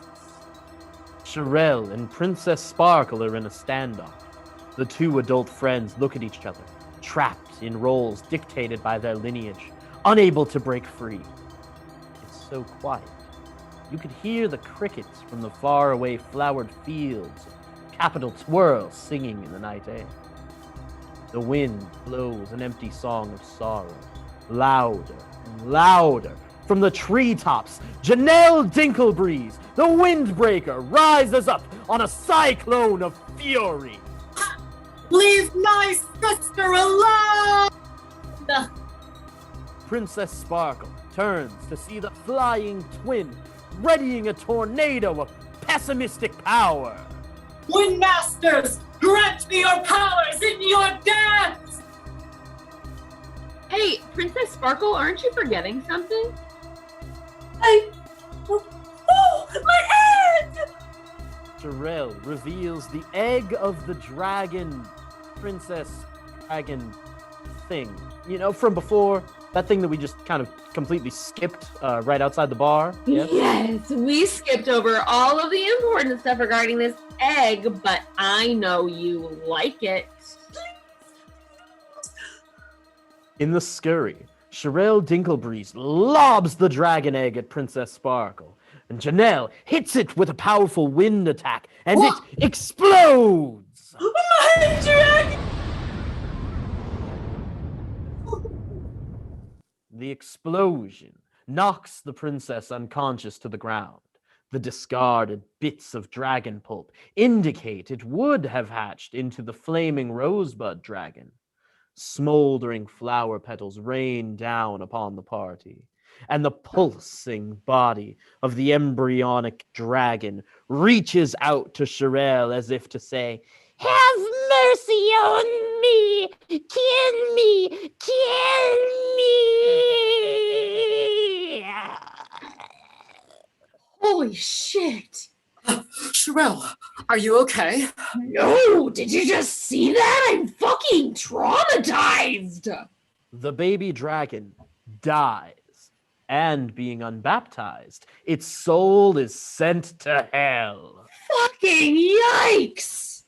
Cherelle and Princess Sparkle are in a standoff. The 2 adult friends look at each other, trapped in roles dictated by their lineage, unable to break free. It's so quiet. You could hear the crickets from the faraway flowered fields, capital twirl singing in the night air. The wind blows an empty song of sorrow, louder and louder. From the treetops, Cherelle Dinklebreeze, the windbreaker, rises up on a cyclone of fury. Leave my sister alone! Princess Sparkle turns to see the flying twin, readying a tornado of pessimistic power. Windmasters, grant me your powers in your dance! Hey, Princess Sparkle, aren't you forgetting something? Oh, my head! Cherelle reveals the egg of the dragon, princess dragon thing. You know, from before, that thing that we just kind of completely skipped right outside the bar. Yes? Yes, we skipped over all of the important stuff regarding this egg, but I know you like it. In the scurry, Cherelle Dinklebreeze lobs the dragon egg at Princess Sparkle, and Jonelle hits it with a powerful wind attack, and it explodes! My dragon! The explosion knocks the princess unconscious to the ground. The discarded bits of dragon pulp indicate it would have hatched into the flaming rosebud dragon. Smoldering flower petals rain down upon the party, and the pulsing body of the embryonic dragon reaches out to Cherelle as if to say, Have mercy on me! Kill me! Kill me! Holy shit! Cherelle, are you okay? No! Did you just see that? I'm fucking traumatized! The baby dragon dies, and being unbaptized, its soul is sent to hell. Fucking yikes!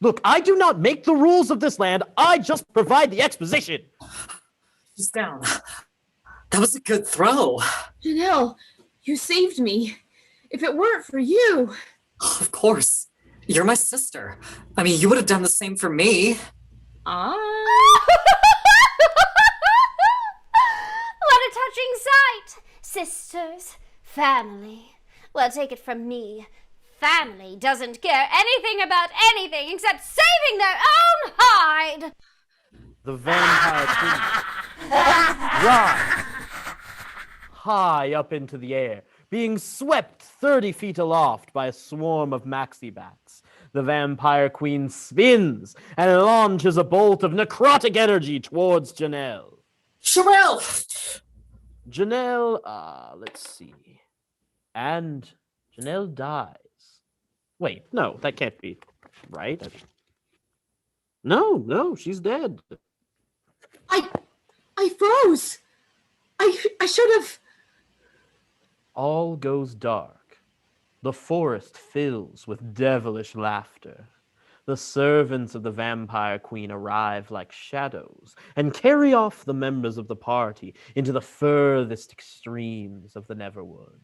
Look, I do not make the rules of this land, I just provide the exposition. She's down. That was a good throw. Jonelle, you saved me. If it weren't for you... Of course. You're my sister. I mean, you would have done the same for me. What a touching sight! Sisters, family. Well, take it from me. Family doesn't care anything about anything except saving their own hide! The vampire queen rise high up into the air, being swept 30 feet aloft by a swarm of maxi bats. The vampire queen spins and launches a bolt of necrotic energy towards Jonelle. Cherelle! Jonelle, let's see. And Jonelle dies. Wait, no, that can't be right. No, she's dead. I froze! I should have... All goes dark. The forest fills with devilish laughter. The servants of the vampire queen arrive like shadows and carry off the members of the party into the furthest extremes of the Neverwood.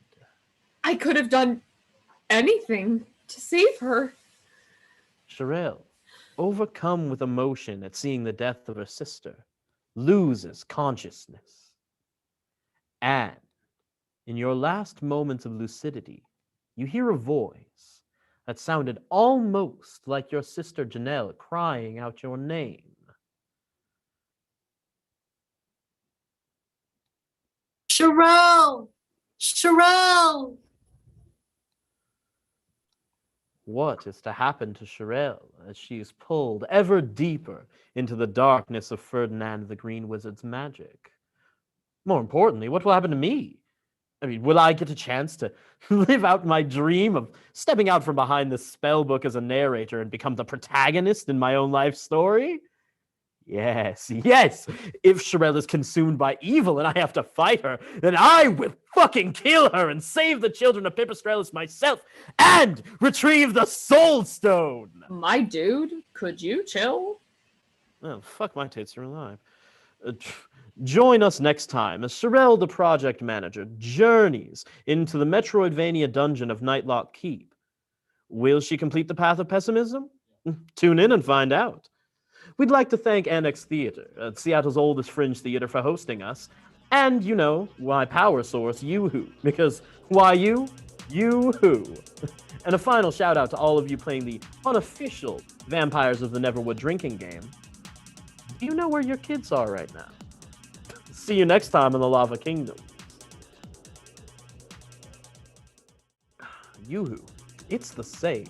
I could have done anything to save her. Cherelle, overcome with emotion at seeing the death of her sister, loses consciousness. And in your last moments of lucidity, you hear a voice that sounded almost like your sister Jonelle crying out your name. Cherelle! Cherelle! What is to happen to Cherelle as she is pulled ever deeper into the darkness of Ferdinand the Green Wizard's magic? More importantly, what will happen to me? I mean, will I get a chance to live out my dream of stepping out from behind the spell book as a narrator and become the protagonist in my own life story? Yes. If Cherelle is consumed by evil and I have to fight her, then I will fucking kill her and save the children of Pipistrellus myself and retrieve the Soul Stone. My dude, could you chill? Oh, fuck, my tits are alive. Join us next time as Cherelle, the project manager, journeys into the Metroidvania dungeon of Nightlock Keep. Will she complete the path of pessimism? Tune in and find out. We'd like to thank Annex Theater, Seattle's oldest fringe theater, for hosting us. And, you know, why power source, Yoo-Hoo. Because why you? Yoo-Hoo. And a final shout out to all of you playing the unofficial Vampires of the Neverwood drinking game. Do you know where your kids are right now? See you next time in the Lava Kingdom. Yoo-Hoo, it's the same.